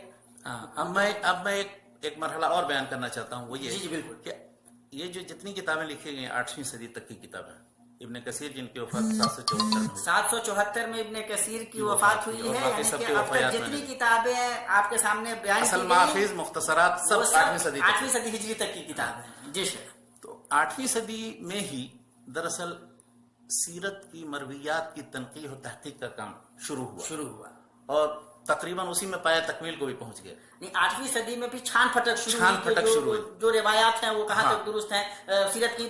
اب میں ایک مرحلہ اور بیان کرنا چاہتا ہوں، وہ یہ جی بالکل کہ یہ جو جتنی کتابیں لکھی گئی 8ویں صدی تک کی کتابیں، ابن کثیر جن کی وفات 774 میں ابن کثیر کی وفات ہوئی ہے، یعنی کہ اب تک جتنی کتابیں آپ کے سامنے بیان کی گئی ہیں، ماخذ مختصرات سب 8ویں صدی ہجری تک کی کتاب ہے. جی شیخ. تو 8ویں صدی میں ہی دراصل سیرت کی مرویات کی تنقیح و تحقیق کا کام شروع ہوا اور تقریباً اسی میں پایا تکمیل کو بھی پہنچ گیا. نہیں 8ویں صدی میں بھی چھان پھٹک شروع ہوئی. جو روایات ہیں وہ کہاں تک درست ہیں, سیرت کی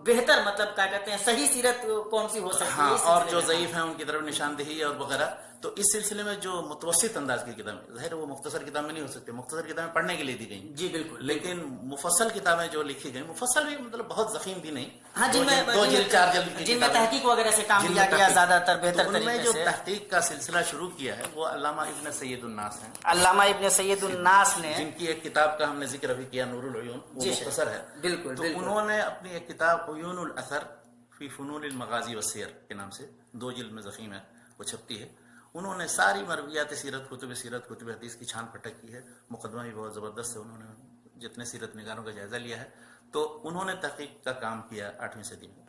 بہتر مطلب کیا کہتے ہیں صحیح سیرت کون سی ہو سکتی ہے, اور جو ضعیف ہیں ان کی طرف نشاندہی اور وغیرہ. تو اس سلسلے میں جو متوسط انداز کی کتابیں, ظاہر وہ مختصر کتابیں نہیں ہو سکتی, مختصر کتابیں پڑھنے کے لیے دی گئیں. جی بالکل. لیکن مفصل کتابیں جو لکھی گئیں, مفصل بھی مطلب بہت ضخیم بھی نہیں, ہاں جن میں 2 جلد 4 جلد کی جن میں تحقیق وغیرہ سے کام لیا گیا زیادہ تر بہتر طریقے سے. ان میں جو تحقیق کا سلسلہ شروع کیا ہے وہ علامہ ابن سید الناس ہیں. علامہ ابن سید الناس نے, جن کی ایک کتاب کا ہم نے ذکر ابھی کیا, نور العیون, وہ مختصر ہے. بالکل. تو انہوں نے اپنی ایک کتاب عیون الاثر فی فنون المغازی والسیر کے نام سے 2 جلد میں ضخیم ہے, وہ چھپتی ہے. انہوں نے ساری مرویات سیرت, کتب حدیث کی چھان پھٹک کی ہے. مقدمہ بھی بہت زبردست ہے, انہوں نے جتنے سیرت نگاروں کا جائزہ لیا ہے. تو انہوں نے تحقیق کا کام کیا 8ویں صدی میں.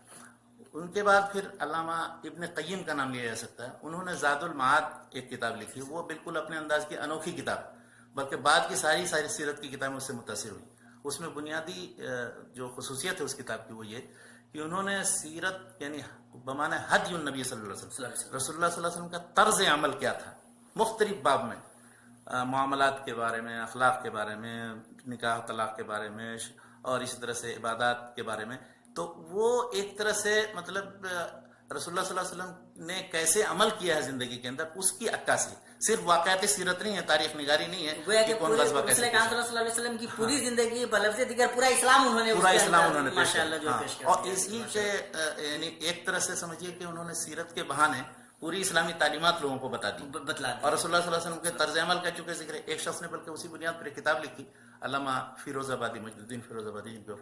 ان کے بعد پھر علامہ ابن قیم کا نام لیا جا سکتا ہے. انہوں نے زاد المعاد ایک کتاب لکھی, وہ بالکل اپنے انداز کی انوکھی کتاب, بلکہ بعد کی ساری سیرت کی کتابیں اس سے متاثر ہوئی. اس میں بنیادی جو خصوصیت ہے اس کتاب کی وہ یہ کہ انہوں نے سیرت یعنی بمعنی ہدی النبی صلی اللہ علیہ وسلم, رسول اللہ صلی اللہ علیہ وسلم کا طرز عمل کیا تھا مختلف باب میں, معاملات کے بارے میں, اخلاق کے بارے میں, نکاح طلاق کے بارے میں, اور اسی طرح سے عبادات کے بارے میں. تو وہ ایک طرح سے مطلب رسول اللہ صلی اللہ علیہ وسلم نے کیسے عمل کیا ہے زندگی کے اندر, اس کی عکاسی. صرف واقعات سیرت نہیں ہے, تاریخ نگاری نہیں ہے کہ کون غزوہ کیسے کیا. صلی اللہ علیہ وسلم کی پوری زندگی بلفظ دیگر پورا اسلام انہوں نے ماشاءاللہ جو پیش کیا. اور اسی کے یعنی ایک طرح سے سمجھیے کہ انہوں نے سیرت کے بہانے پوری اسلامی تعلیمات لوگوں کو بتا دی. اور رسول اللہ صلی اللہ علیہ وسلم کے طرز عمل کا چونکہ ذکر ہے, ایک شخص نے بلکہ اسی بنیاد پر ایک کتاب لکھی, علامہ فیروز آبادی, مجد الدین فیروز آبادی, جن کو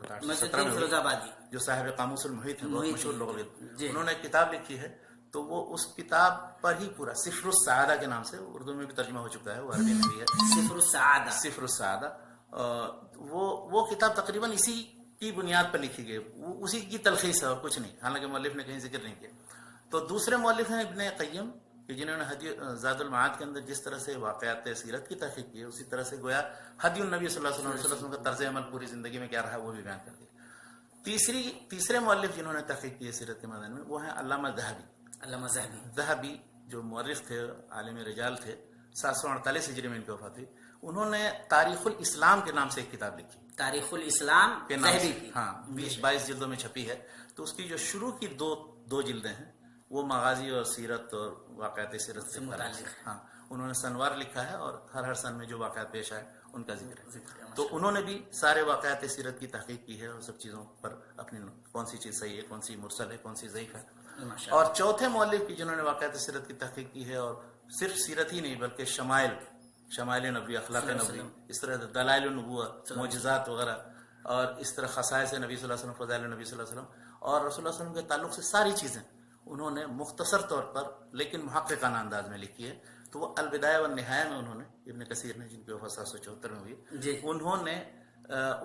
جو صاحب قاموس المحیط ہیں, بہت مشہور لوگ, انہوں نے ایک کتاب لکھی ہے. تو وہ اس کتاب پر ہی پورا سفر السعادہ کے نام سے, اردو میں بھی ترجمہ ہو چکا ہے, وہ عربی میں بھی ہے, سفر السعادہ. وہ کتاب تقریباً اسی کی بنیاد پر لکھی گئی, اسی کی تلخیص ہے اور کچھ نہیں, حالانکہ مؤلف نے کہیں ذکر نہیں کیا. تو دوسرے مؤلف ہیں ابن قیم, کہ جنہوں نے زاد المعاد کے اندر جس طرح سے واقعات سیرت کی تحقیق کی ہے, اسی طرح سے گویا ہدی النبی صلی اللہ علیہ وسلم کا طرز عمل پوری زندگی میں کیا رہا وہ بھی بیان کر دیا. تیسرے مؤلف جنہوں نے تحقیق کی ہے سیرت کے میدان میں وہ ہیں علامہ ذہبی, جو مورخ تھے, عالم رجال تھے. 748 ہجری میں ان کی وفات ہوئی. انہوں نے تاریخ الاسلام کے نام سے ایک کتاب لکھی, تاریخ الاسلام کے نام سے, ہاں 22 جلدوں میں چھپی ہے. تو اس کی جو شروع کی دو جلدیں ہیں وہ مغازی اور سیرت اور واقعات سیرت سے متعلق. ہاں انہوں نے سنوار لکھا ہے, اور ہر سن میں جو واقعات پیش آئے ان کا ذکر ہے. تو انہوں نے بھی سارے واقعات سیرت کی تحقیق کی ہے, اور سب چیزوں پر اپنی کون سی چیز صحیح ہے, کون سی مرسل ہے, کون سی ضعیف ہے. اور چوتھے مؤلف کی جنہوں نے واقعات سیرت کی تحقیق کی ہے, اور صرف سیرت ہی نہیں بلکہ شمائل نبوی, اخلاق نبوی, اس طرح دلائل النبوہ, معجزات وغیرہ, اور اس طرح خصائص نبی صلی اللہ علیہ وسلم, فضائل نبی صلی اللہ علیہ وسلم, اور رسول اللہ صلی اللہ علیہ وسلم کے تعلق سے ساری چیزیں انہوں نے مختصر طور پر لیکن محققانہ انداز میں لکھی ہے. تو وہ البدایہ والنہایہ میں انہوں نے, ابن کثیر نے جن کی وفات 774 میں ہوئی, انہوں نے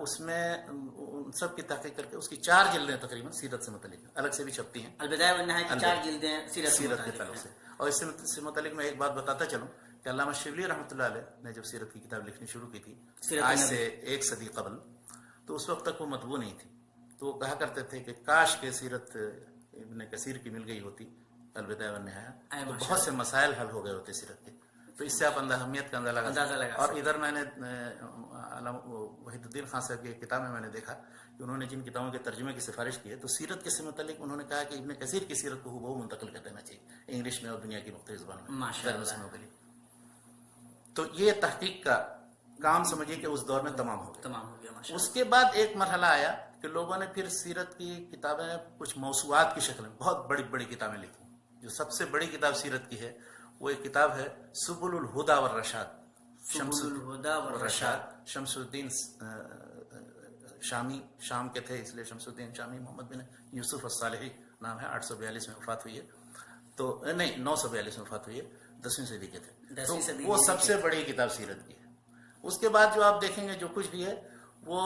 اس میں ان سب کی تحقیق کر کے اس کی 4 جلدیں تقریباً سیرت سے متعلق الگ سے بھی چھپتی ہیں. البدایہ والنہایہ کی 4 جلدیں سیرت کے تعلق سے. اور اس سے متعلق میں ایک بات بتاتا چلوں کہ علامہ شبلی رحمۃ اللہ علیہ نے جب سیرت کی کتاب لکھنی شروع کی تھی آج سے 1 صدی قبل, تو اس وقت تک وہ مطبوع نہیں تھی. تو وہ کہا کرتے تھے کہ کاش کے سیرت ابن کثیر کی مل گئی ہوتی البدایہ والنہایہ, تو بہت سے مسائل حل ہو گئے ہوتے سیرت کے. تو اس سے آپ اہمیت کا اندازہ لگا. اور ادھر میں نے وحید الدین خان صاحب کی کتاب میں نے دیکھا کہ انہوں نے جن کتابوں کے ترجمے کی سفارش کی ہے, تو سیرت کے سے متعلق انہوں نے کہا کہ ابن کثیر کی سیرت کو ہو منتقل کر دینا چاہیے انگلش میں اور دنیا کی مختلف زبانوں میں. تو یہ تحقیق کا کام سمجھیے کہ اس دور میں تمام ہو گیا. اس کے بعد ایک مرحلہ آیا کہ لوگوں نے پھر سیرت کی کتابیں کچھ موسوعات کی شکل میں بہت بڑی بڑی کتابیں لکھی. جو سب سے بڑی کتاب سیرت کی ہے وہ ایک کتاب ہے سبل الہدی والرشاد, شمس الدین شامی, شام کے تھے اس لیے شمس الدین شامی, محمد بن یوسف الصالحی نام ہے, 842 میں وفات ہوئی ہے. تو نہیں 942 میں وفات ہوئی ہے, 10ویں صدی کے تھے. تو وہ سب سے بڑی کتاب سیرت کی ہے. اس کے بعد جو آپ دیکھیں گے جو کچھ بھی ہے وہ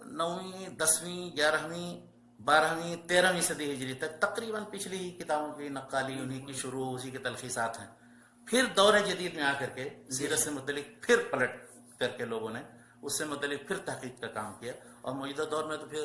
9ویں 10ویں 11ویں 12ویں 13ویں صدی ہجری تک تقریباً پچھلی ہی کتابوں کی نقالی, انہی کی شروع, اسی کے تلخیصات ہیں. پھر دور جدید میں آ کر کے سیرت سے متعلق پھر پلٹ کر کے لوگوں نے اس سے متعلق پھر تحقیق کا کام کیا. اور موجودہ دور میں تو پھر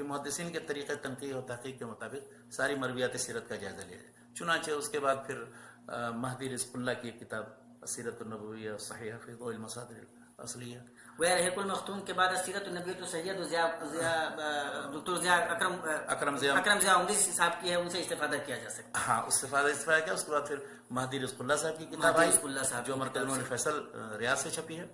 کہ محدثین کے طریقے تنقیح و تحقیق کے مطابق ساری مرویات سیرت کا جائزہ لیا جائے. چنانچہ اس کے بعد پھر مہدی رزق اللہ کی ایک کتاب سیرت النبویہ صحیحہ فی ضوء المصادر الاصلیہ. رحیق المختوم کے بعد سیرت النبویہ سید دکتر ضیاء اکرم ضیاء عمری صاحب کی ہے، ان سے استفادہ کیا جا سکتا ہے. ہاں استفادہ کیا. اس کے بعد پھر مہدی رزق اللہ صاحب کی کتاب آئی جو مرکز المعین فیصل ریاض سے چھپی ہے.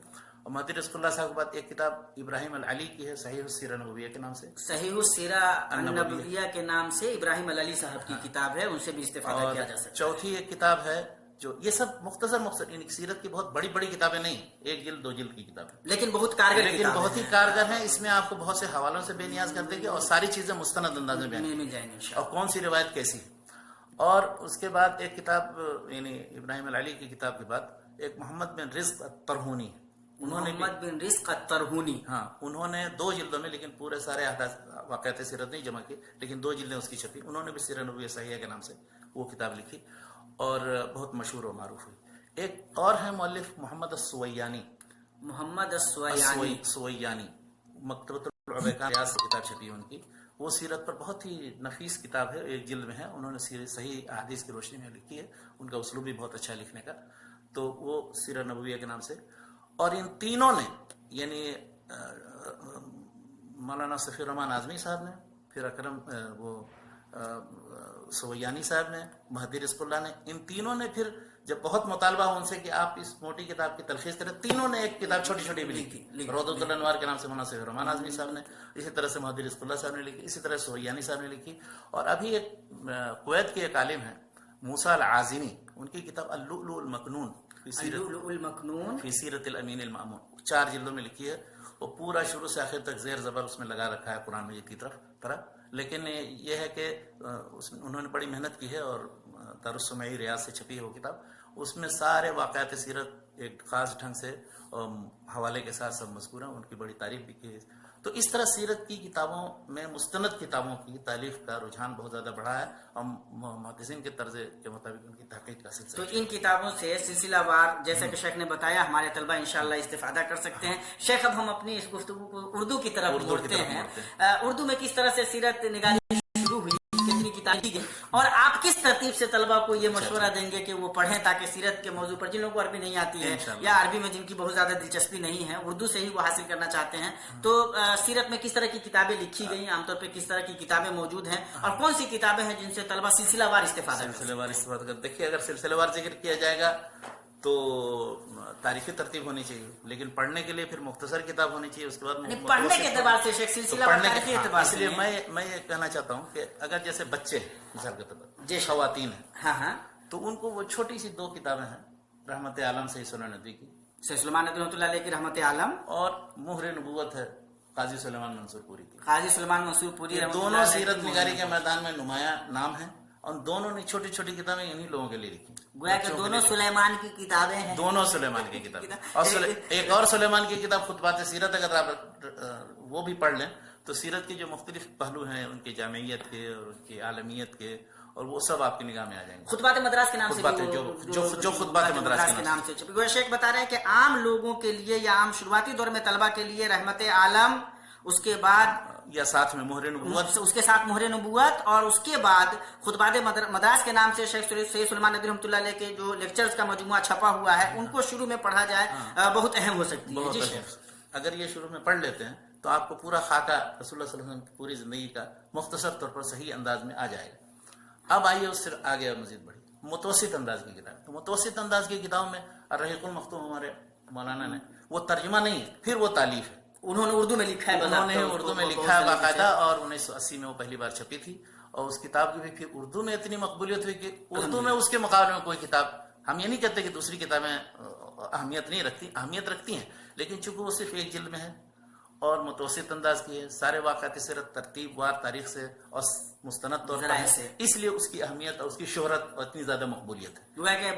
اور مہدی رزق اللہ صاحب کے بعد ایک کتاب ابراہیم العلی کی ہے صحیح السیرہ النبویہ کے نام سے، صحیح السیرہ النبویہ کے نام سے ابراہیم العلی صاحب کی کتاب ہے، ان سے بھی استفادہ کیا جا سکتا ہے. چوتھی ایک کتاب ہے جو یہ سب مختصر یعنی سیرت کی بہت بڑی بڑی کتابیں نہیں، 1 جلد 2 جلد کی کتاب ہے، لیکن بہت کارگر، لیکن بہت ہی کارگر ہیں. اس میں آپ کو بہت سے حوالوں سے بے نیاز کر دیں گے اور ساری چیزیں مستند انداز میں بیان مل جائیں گے اور کون سی روایت کیسی ہے. اور اس کے بعد ایک کتاب یعنی ابراہیم العلی کی کتاب کے بعد ایک محمد بن رزق الترہونی، محمد بن رزق الترہونی، ہاں انہوں نے 2 جلدوں میں، لیکن پورے سارے واقعات سیرت نہیں جمع کی، لیکن 2 جلدیں اس کی چھپی. انہوں نے بھی سیرہ نبویہ صحیحہ کے نام سے وہ کتاب لکھی اور بہت مشہور و معروف ہوئی. ایک اور ہے مؤلف محمد السویانی، محمد السویانی مکتبۃ العبیقان ریاض سے کتاب چھپی ہے ان کی. وہ سیرت پر بہت ہی نفیس کتاب ہے، 1 جلد میں ہے. انہوں نے صحیح احادیث کی روشنی میں لکھی ہے، ان کا اسلوب بھی بہت اچھا ہے لکھنے کا. تو وہ سیرہ نبویہ کے نام سے. اور ان تینوں نے یعنی مولانا صفی الرحمان اعظمی صاحب نے، پھر اکرم سویانی صاحب نے، مہدی رزق اللہ نے، ان تینوں نے پھر جب بہت مطالبہ ہو ان سے کہ آپ اس موٹی کتاب کی تلخیص کریں، تینوں نے ایک کتاب چھوٹی چھوٹی بھی لکھی. روضۃ الانوار کے نام سے مولانا صفی الرحمان اعظمی صاحب نے، اسی طرح سے مہدی رزق اللہ صاحب نے لکھی، اسی طرح سویانی صاحب نے لکھی. اور ابھی ایک کویت کے ایک عالم ہیں موسیٰ العازمی، ان کی کتاب اللؤلؤ المکنون فی سیرت الامین المأمون 4 جلدوں میں لکھی ہے. وہ پورا شروع سے آخر تک زیر زبر اس میں لگا رکھا ہے قرآن مجید کی طرح. لیکن یہ ہے کہ انہوں نے بڑی محنت کی ہے اور دارالسمعی ریاض سے چھپی ہے وہ کتاب. اس میں سارے واقعات سیرت ایک خاص ڈھنگ سے حوالے کے ساتھ سب مذکور ہیں. ان کی بڑی تعریف بھی کی ہے. تو اس طرح سیرت کی کتابوں میں مستند کتابوں کی تالیف کا رجحان بہت زیادہ بڑھا ہے اور محدثین کے طرز کے مطابق ان کی تحقیق کا سلسلہ. تو ان کتابوں سے سلسلہ وار جیسا کہ شیخ نے بتایا ہمارے طلبہ انشاءاللہ استفادہ کر سکتے ہیں. شیخ اب ہم اپنی اس گفتگو کو اردو کی طرف موڑتے ہیں. اردو میں کس طرح سے سیرت نگاری شروع ہوئی، کتنی کتابیں گئی، اور آپ کس ترتیب سے طلبہ کو یہ مشورہ دیں گے کہ وہ پڑھیں تاکہ سیرت کے موضوع پر، جن لوگوں کو عربی نہیں آتی ہے یا عربی میں جن کی بہت زیادہ دلچسپی نہیں ہے، اردو سے ہی وہ حاصل کرنا چاہتے ہیں، تو سیرت میں کس طرح کی کتابیں لکھی گئی، عام طور پہ کس طرح کی کتابیں موجود ہیں اور کون سی کتابیں ہیں جن سے طلبہ سلسلہ وار استفادہ کر. دیکھیے اگر سلسلہ وار ذکر کیا جائے گا تو تاریخی ترتیب ہونی چاہیے، لیکن پڑھنے کے لیے پھر مختصر کتاب ہونی چاہیے. اس کے بعد پڑھنے کے اعتبار سے شیخ سلسلہ تاریخی اعتبار سے، اس لیے میں یہ کہنا چاہتا ہوں کہ اگر جیسے بچے مثال کے طور پر جو خواتین ہیں تو ان کو وہ چھوٹی سی 2 کتابیں ہیں، رحمت عالم صحیح سنن ندوی کی، شیخ سلیمان ندوی رحمۃ اللہ علیہ کی رحمت عالم، اور مہر نبوت ہے قاضی سلیمان منصور پوری کی. قاضی سلیمان منصور پوری دونوں سیرت نگاری کے میدان میں نمایاں نام ہیں اور دونوں نے چھوٹی چھوٹی کتابیں انہی لوگوں کے لیے لکھی. گویا کہ دونوں سلیمان کی کتابیں ہیں، دونوں سلیمان کی کتابیں. اور ایک اور سلیمان کی کتاب خطبات سیرت، اگر آپ وہ بھی پڑھ لیں تو سیرت کے جو مختلف پہلو ہیں ان کی جامعیت کے اور ان کی عالمیت کے، اور وہ سب آپ کی نگاہ میں آ جائیں گے. خطبات مدراس کے نام سے، جو خطبات مدراس کے نام سے گویا شیخ بتا رہے ہیں کہ عام لوگوں کے لیے یا عام شروعاتی دور میں طلبہ کے لیے رحمت عالم، اس کے بعد یا ساتھ میں مہر نبوت، اس کے ساتھ مہر نبوت، اور اس کے بعد خطبات مدراس کے نام سے شیخ سید سلیمان ندوی رحمۃ اللہ علیہ کے جو لیکچرز کا مجموعہ چھپا ہوا ہے ان کو شروع میں پڑھا جائے، بہت اہم ہو سکتی ہے. جی شیخ اگر یہ شروع میں پڑھ لیتے ہیں تو آپ کو پورا خاکہ رسول اللہ صلی اللہ علیہ وسلم کی پوری زندگی کا مختصر طور پر صحیح انداز میں آ جائے گا. اب آئیے اس سے آگے مزید بڑھی متوسط انداز کی کتاب. تو متوسط انداز کی کتابوں میں الرحیق المختوم ہمارے مولانا نے، وہ ترجمہ نہیں ہے، پھر وہ تالیف ہے. انہوں نے اردو میں لکھا ہے، انہوں نے اردو میں لکھا ہے باقاعدہ، اور 1980 میں وہ پہلی بار چھپی تھی. اور اس کتاب کی بھی پھر اردو میں اتنی مقبولیت ہوئی کہ اردو میں اس کے مقابلے میں کوئی کتاب، ہم یہ نہیں کہتے کہ دوسری کتابیں اہمیت نہیں رکھتی، اہمیت رکھتی ہیں، لیکن چونکہ وہ صرف 1 جلد میں ہے اور متوسط انداز کی ہے، سارے واقعات سیرت ترتیب وار تاریخ سے اور مستند طور پر ہے، اس لیے اس کی اہمیت اور اس کی شہرت اور اتنی زیادہ مقبولیت ہے. کہ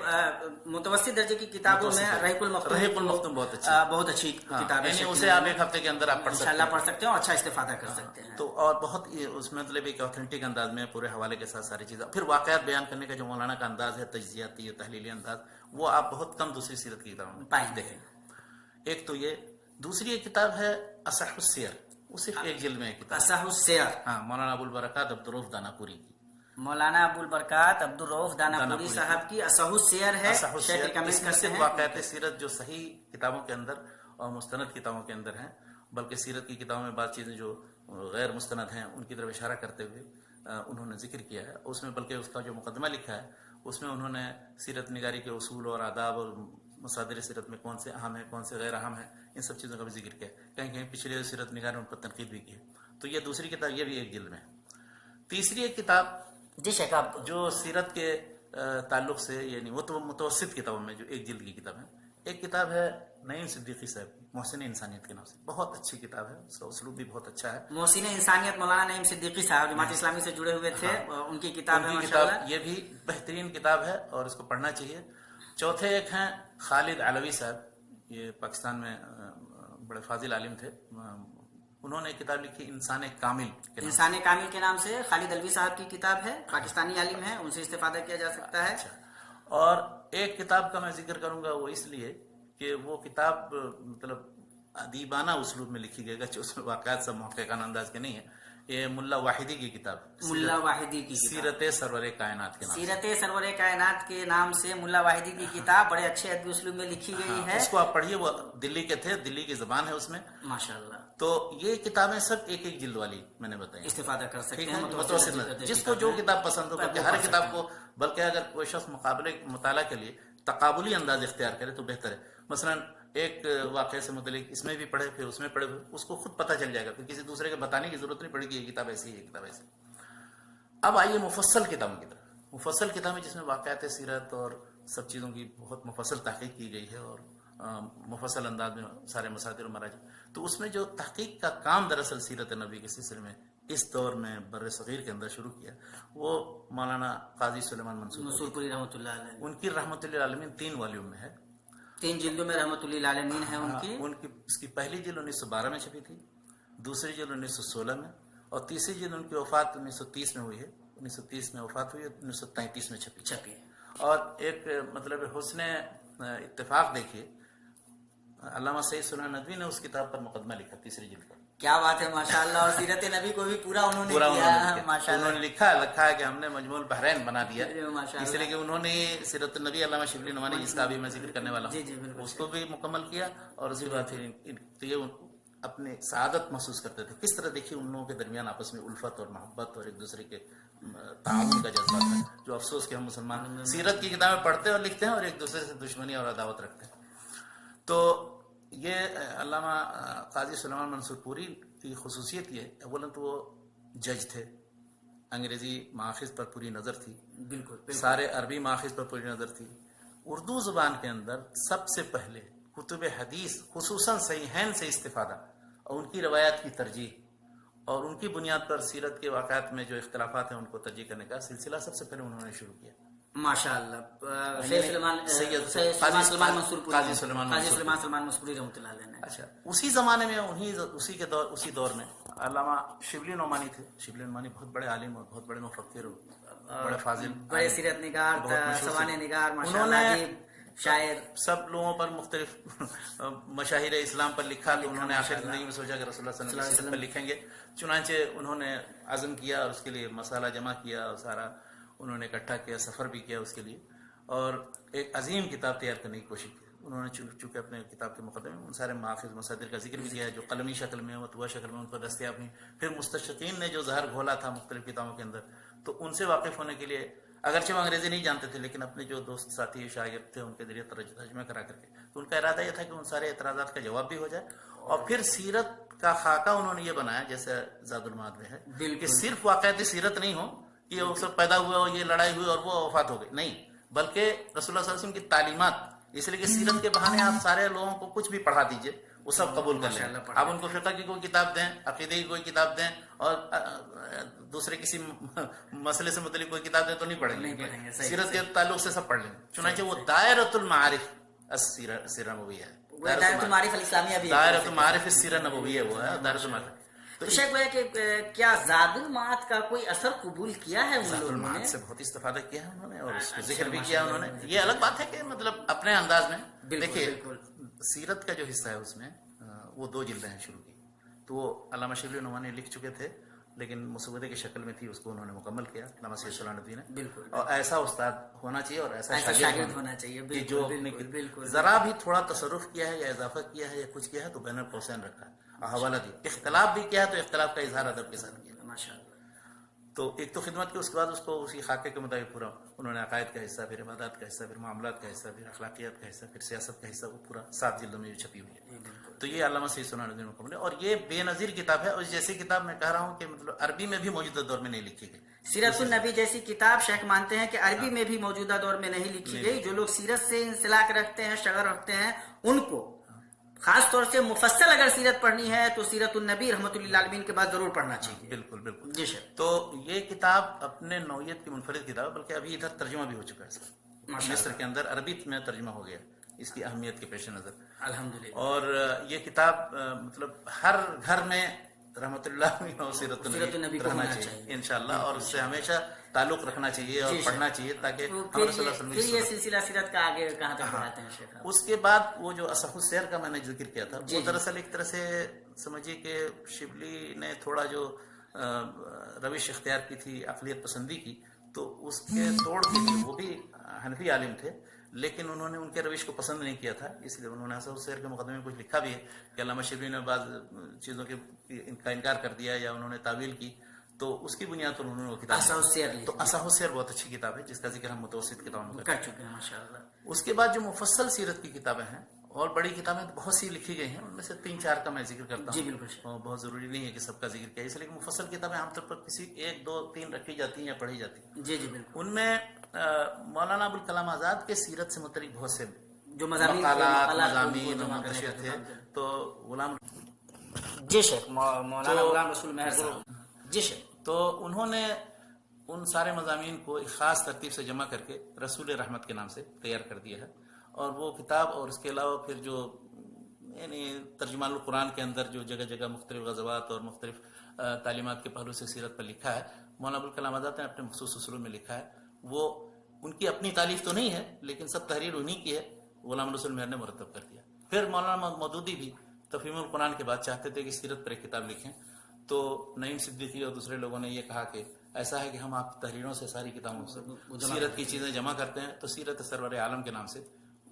متوسط درجے کی کتابوں میں رحیق المختوم بہت اچھی کتاب ہے، یعنی اسے آپ 1 ہفتے کے اندر آپ انشاءاللہ پڑھ سکتے ہیں اور اچھا استفادہ کر سکتے ہیں. تو اور بہت اس میں مطلب ایک اوتھینٹک انداز میں پورے حوالے کے ساتھ ساری چیزیں، پھر واقعات بیان کرنے کا جو مولانا کا انداز ہے، تجزیاتی تحلیلی انداز، وہ آپ بہت کم دوسری سیرت کی کتابوں میں پائیں. دیکھیں. ایک تو یہ، دوسری ایک کتاب ہے اصح السیر، وہ صرف ایک جلد میں ایک کتاب. اصح السیر. ہاں، مولانا ابوالبرکات عبدالرؤف داناپوری کی. مولانا ابوالبرکات عبدالرؤف داناپوری صاحب کی اصح السیر ہے. شیخ ریکمینڈ کرتے ہیں. واقعات سیرت جو صحیح کتابوں کے اندر اور مستند کتابوں کے اندر ہیں، بلکہ سیرت کی کتابوں میں بعض چیزیں جو غیر مستند ہیں ان کی طرف اشارہ کرتے ہوئے انہوں نے ذکر کیا ہے. اس میں بلکہ اس کا جو مقدمہ لکھا ہے اس میں انہوں نے سیرت نگاری کے اصول اور آداب اور مصادر سیرت میں کون سے اہم ہیں کون سے غیر اہم ہیں ان سب چیزوں کا بھی ذکر کیا ہے. کہیں کہیں پچھلے سیرت نگار نے ان پر تنقید بھی کی ہے. تو یہ دوسری کتاب، یہ بھی ایک جلد میں. تیسری ایک کتاب جی شیخ آپ جو سیرت کے تعلق سے، یعنی وہ تو متوسط کتابوں میں جو ایک جلد کی کتاب ہے، ایک کتاب ہے نعیم صدیقی صاحب کی، محسن انسانیت کے نام سے. بہت اچھی کتاب ہے، اس کا اسلوب بھی بہت اچھا ہے. محسن انسانیت مولانا نعیم صدیقی صاحب جماعت اسلامی سے جڑے ہوئے تھے، ان کی کتاب ہے ماشاءاللہ. یہ بھی بہترین کتاب ہے اور اس کو پڑھنا چاہیے. چوتھے ایک ہیں خالد علوی صاحب، یہ پاکستان میں بڑے فاضل عالم تھے. انہوں نے کتاب لکھی انسان کامل. انسان کامل کے نام سے خالد علوی صاحب کی کتاب ہے، پاکستانی عالم ہے، ان سے استفادہ کیا جا سکتا ہے. اور ایک کتاب کا میں ذکر کروں گا، وہ اس لیے کہ وہ کتاب مطلب ادیبانہ اسلوب میں لکھی گئی، گرچہ اس میں واقعات سب محققانہ انداز کے نہیں ہے. یہ ملا واحدی کی کتاب، ملا واحدی کی سیرت سرور کائنات کے نام، سیرت سرور کائنات کے نام سے ملا واحدی کی کتاب بڑے اچھے ادبی اسلوب میں لکھی گئی ہے. اس کو آپ پڑھیے. وہ دلی کے تھے، دلی کی زبان ہے اس میں ماشاءاللہ. تو یہ کتابیں سب ایک ایک جلد والی میں نے بتائی، استفادہ کر سکتے ہیں متوسط. جس کو جو کتاب پسند ہو، کہ ہر کتاب کو، بلکہ اگر کوئی شخص مقابلے مطالعہ کے لیے تقابلی انداز اختیار کرے تو بہتر ہے. مثلا ایک واقعے سے متعلق اس میں بھی پڑھے پھر اس میں پڑھے، اس کو خود پتہ چل جائے گا، پھر کسی دوسرے کے بتانے کی ضرورت نہیں پڑے گی یہ کتاب ایسی ہے، یہ کتاب ایسی. اب آئیے مفصل کتابوں کی طرف. مفصل کتابیں جس میں واقعات سیرت اور سب چیزوں کی بہت مفصل تحقیق کی گئی ہے اور مفصل انداز میں سارے مصادر و مراجع. تو اس میں جو تحقیق کا کام دراصل سیرت نبی کے سلسلے میں اس دور میں بر صغیر کے اندر شروع کیا، وہ مولانا قاضی سلیمان منصور پوری رحمۃ اللہ علیہ، ان کی رحمۃ اللہ عالمین 3 والیوم میں ہے، 3 جلدوں میں رحمۃ اللہ عالمین ہے ان کی. اس کی پہلی جلد 1912 میں چھپی تھی، دوسری جلد 1916 میں، اور تیسری جلد ان کی وفات 1930 میں ہوئی ہے. 1930 میں وفات ہوئی، 1933 میں چھپی. اور ایک مطلب حسن اتفاق دیکھیے، علامہ سید سلیمان ندوی نے اس کتاب پر مقدمہ لکھا تیسری جلد کا. کیا بات ہے ماشاءاللہ. اور سیرت نبی کو بھی پورا انہوں نے کیا ماشاءاللہ. انہوں نے لکھا ہے کہ ہم نے مجموع البحرین بنا دیا، اس لیے کہ انہوں نے سیرت نبی علامہ شبلی نعمانی جس کا ابھی میں ذکر کرنے والا ہوں اس کو بھی مکمل کیا. اور اسی بات تو یہ اپنے سعادت محسوس کرتے تھے. کس طرح دیکھیے ان لوگوں کے درمیان آپس میں الفت اور محبت اور ایک دوسرے کے تعاون کا جذبہ تھا، جو افسوس کہ ہم مسلمان سیرت کی کتابیں پڑھتے اور لکھتے ہیں اور ایک دوسرے سے دشمنی اور عداوت رکھتے ہیں. تو یہ علامہ قاضی سلیمان منصور پوری کی خصوصیت یہ، اولا تو وہ جج تھے، انگریزی ماخذ پر پوری نظر تھی، بالکل سارے عربی ماخذ پر پوری نظر تھی. اردو زبان کے اندر سب سے پہلے کتب حدیث خصوصاً صحیحین سے استفادہ اور ان کی روایات کی ترجیح اور ان کی بنیاد پر سیرت کے واقعات میں جو اختلافات ہیں ان کو ترجیح کرنے کا سلسلہ سب سے پہلے انہوں نے شروع کیا. ماشاءاللہ. قاضی سلیمان منصوری رحمۃ اللہ علیہ نے. اچھا، اسی زمانے میں اسی دور میں علامہ شبلی نعمانی تھے. شبلی نعمانی بہت بڑے عالم اور بہت بڑے مفکر، بڑے فاضل، بڑے سیرت نگار، سوانح نگار، انہوں نے شاعر، سب لوگوں پر مختلف مشاہیر اسلام پر لکھا. تو انہوں نے آخر زندگی میں سوچا کہ رسول اللہ صلی اللہ علیہ وسلم پر لکھیں گے. چنانچہ انہوں نے عزم کیا اور اس کے لیے مسالہ جمع کیا اور سارا انہوں نے اکٹھا کیا، سفر بھی کیا اس کے لیے، اور ایک عظیم کتاب تیار کرنے کی کوشش کی. انہوں نے چونکہ اپنے کتاب کے مقدمے میں ان سارے ماخذ مصادر کا ذکر بھی کیا ہے جو قلمی شکل میں مطبوعہ شکل میں ان پر دستیاب ہیں. پھر مستشرقین نے جو زہر گھولا تھا مختلف کتابوں کے اندر، تو ان سے واقف ہونے کے لیے، اگرچہ وہ انگریزی نہیں جانتے تھے لیکن اپنے جو دوست ساتھی شاگرد تھے ان کے ذریعے ترجمہ کرا کر کے، تو ان کا ارادہ یہ تھا کہ ان سارے اعتراضات کا جواب بھی ہو جائے. اور پھر سیرت کا خاکہ انہوں نے یہ بنایا جیسے زاد المعاد میں ہے کہ صرف واقعاتی سیرت نہیں ہو کہ وہ سب پیدا ہوا اور یہ لڑائی ہوئی اور وہ وفات ہو گئی، نہیں، بلکہ رسول اللہ صلی اللہ علیہ وسلم کی تعلیمات. اس لیے کہ سیرت کے بہانے آپ سارے لوگوں کو کچھ بھی پڑھا دیجئے وہ سب قبول کر لیں. آپ ان کو فقہ کی کوئی کتاب دیں، عقیدے کی کوئی کتاب دیں اور دوسرے کسی مسئلے سے متعلق کوئی کتاب دیں تو نہیں پڑھیں گے، سیرت کے تعلق سے سب پڑھ لیں. چنانچہ وہ دائرۃ المعارف السیرہ نبویہ ہے، دائرۃ المعارف الاسلامیہ بھی ہے، دائرۃ المعارف السیرہ نبویہ وہ ہے، دائرۃ المعارف. تو شیخ بھائی کہ کیا زاد المعاد کا کوئی اثر قبول کیا ہے؟ زاد المعاد سے بہت استفادہ کیا ہے انہوں نے اور اس کو ذکر بھی کیا انہوں نے. یہ الگ بات ہے کہ مطلب اپنے انداز میں دیکھیے سیرت کا جو حصہ ہے اس میں وہ 2 جلدیں ہیں شروع کی. تو وہ علامہ شبلی نعمانی لکھ چکے تھے، لیکن مسودے کی شکل میں تھی، اس کو انہوں نے مکمل کیا علامہ سید صلاح الدین نے. بالکل. اور ایسا استاد ہونا چاہیے اور ایسا شاگرد ہونا چاہیے. کہ جو ذرا بھی تھوڑا تصرف کیا ہے یا اضافہ کیا ہے یا کچھ کیا ہے تو بین القوسین رکھا ہے، حوالہ دیا. اختلاف بھی کیا ہے تو اختلاف کا اظہار ادب کے ساتھ کیا. ماشاء اللہ. تو ایک تو خدمت کی، اس کے بعد اس کو اسی خاکے کے مطابق پورا انہوں نے عقائد کا حصہ، پھر عبادات کا حصہ، پھر معاملات کا حصہ، پھر اخلاقیات کا حصہ، پھر سیاست کا حصہ، وہ پورا 7 جلدوں میں چھپی ہوئی ہے. تو یہ علامہ سید صلاح الدین مکمل ہے، اور یہ بے نظیر کتاب ہے. اور جیسی کتاب میں کہہ رہا ہوں کہ مطلب عربی میں بھی موجودہ دور میں نہیں لکھی گئی. سیرت النبی جیسی کتاب شیخ مانتے ہیں کہ عربی میں بھی موجودہ دور میں نہیں لکھی گئی. جو لوگ سیرت سے انسلاک رکھتے ہیں، شغف رکھتے ہیں، ان کو خاص طور سے مفصل اگر سیرت پڑھنی ہے تو سیرت النبی رحمۃ اللہ عالمین کے بعد ضرور پڑھنا چاہیے. بالکل بالکل. جی سر. تو یہ کتاب اپنے نوعیت کی منفرد کتاب ہے، بلکہ ابھی ادھر ترجمہ بھی ہو چکا ہے سر. مصر کے اندر عربی میں ترجمہ ہو گیا اس کی اہمیت کے پیش نظر. الحمدللہ. اور یہ کتاب مطلب ہر گھر میں رحمۃ اللہ اور سیرت النبی رہنا چاہیے انشاءاللہ، اور اس سے ہمیشہ تعلق رکھنا چاہیے اور پڑھنا چاہیے تاکہ پھر یہ سلسلہ سیرت کا آگے کہاں تک بڑھاتے ہیں شیخ. اس کے بعد وہ جو اصح السیر کا میں نے ذکر کیا تھا، وہ دراصل ایک طرح سے سمجھیے کہ شبلی نے تھوڑا جو روش اختیار کی تھی اقلیت پسندی کی، تو اس کے توڑ کے لیے وہ بھی حنفی عالم تھے، لیکن انہوں نے ان کے روش کو پسند نہیں کیا تھا. اس لیے انہوں نے اصح السیر کے مقدمے میں کچھ لکھا بھی ہے کہ علامہ شبلی نے بعض چیزوں کا انکار کر دیا یا انہوں نے تعویل کی، تو اس کی بنیاد پر انہوں نے وہ کتاب اصح السیر لی. تو اصح السیر بہت اچھی کتاب ہے جس کا ذکر ہم متوسط کتابوں میں کر چکے ہیں ماشاءاللہ. اس کے بعد جو مفصل سیرت کی کتابیں ہیں اور بڑی کتابیں بہت سی لکھی گئی ہیں، ان میں سے 3-4 کا میں ذکر کرتا ہوں. جی بالکل. اور بہت ضروری نہیں ہے کہ سب کا ذکر کیا، اس لیے مفصل کتابیں عام طور پر کسی 1 2 3 رکھی جاتی ہیں یا پڑھی جاتی ہیں. جی جی بالکل. ان میں مولانا ابوالکلام آزاد کے سیرت سے متعلق بہت سے جو مضامین منتشر تھے. تو غلام جی شیخ مولانا غلام رسول مہر صاحب جی شیخ، تو انہوں نے ان سارے مضامین کو ایک خاص ترتیب سے جمع کر کے رسول رحمت کے نام سے تیار کر دیا ہے. اور وہ کتاب اور اس کے علاوہ پھر جو یعنی ترجمان القرآن کے اندر جو جگہ جگہ مختلف غزوات اور مختلف تعلیمات کے پہلو سے سیرت پر لکھا ہے، مولانا ابوالکلام آزاد نے اپنے مخصوص اصولوں میں لکھا ہے. وہ ان کی اپنی تالیف تو نہیں ہے، لیکن سب تحریر انہی کی ہے، غلام رسول مہر نے مرتب کر دیا. پھر مولانا مودودی بھی تفہیم القرآن کے بعد چاہتے تھے کہ سیرت پر ایک کتاب لکھیں، تو نعیم صدیقی اور دوسرے لوگوں نے یہ کہا کہ ایسا ہے کہ ہم آپ تحریروں سے ساری کتابوں سے سیرت کی چیزیں جمع کرتے ہیں. تو سیرت سرور عالم کے نام سے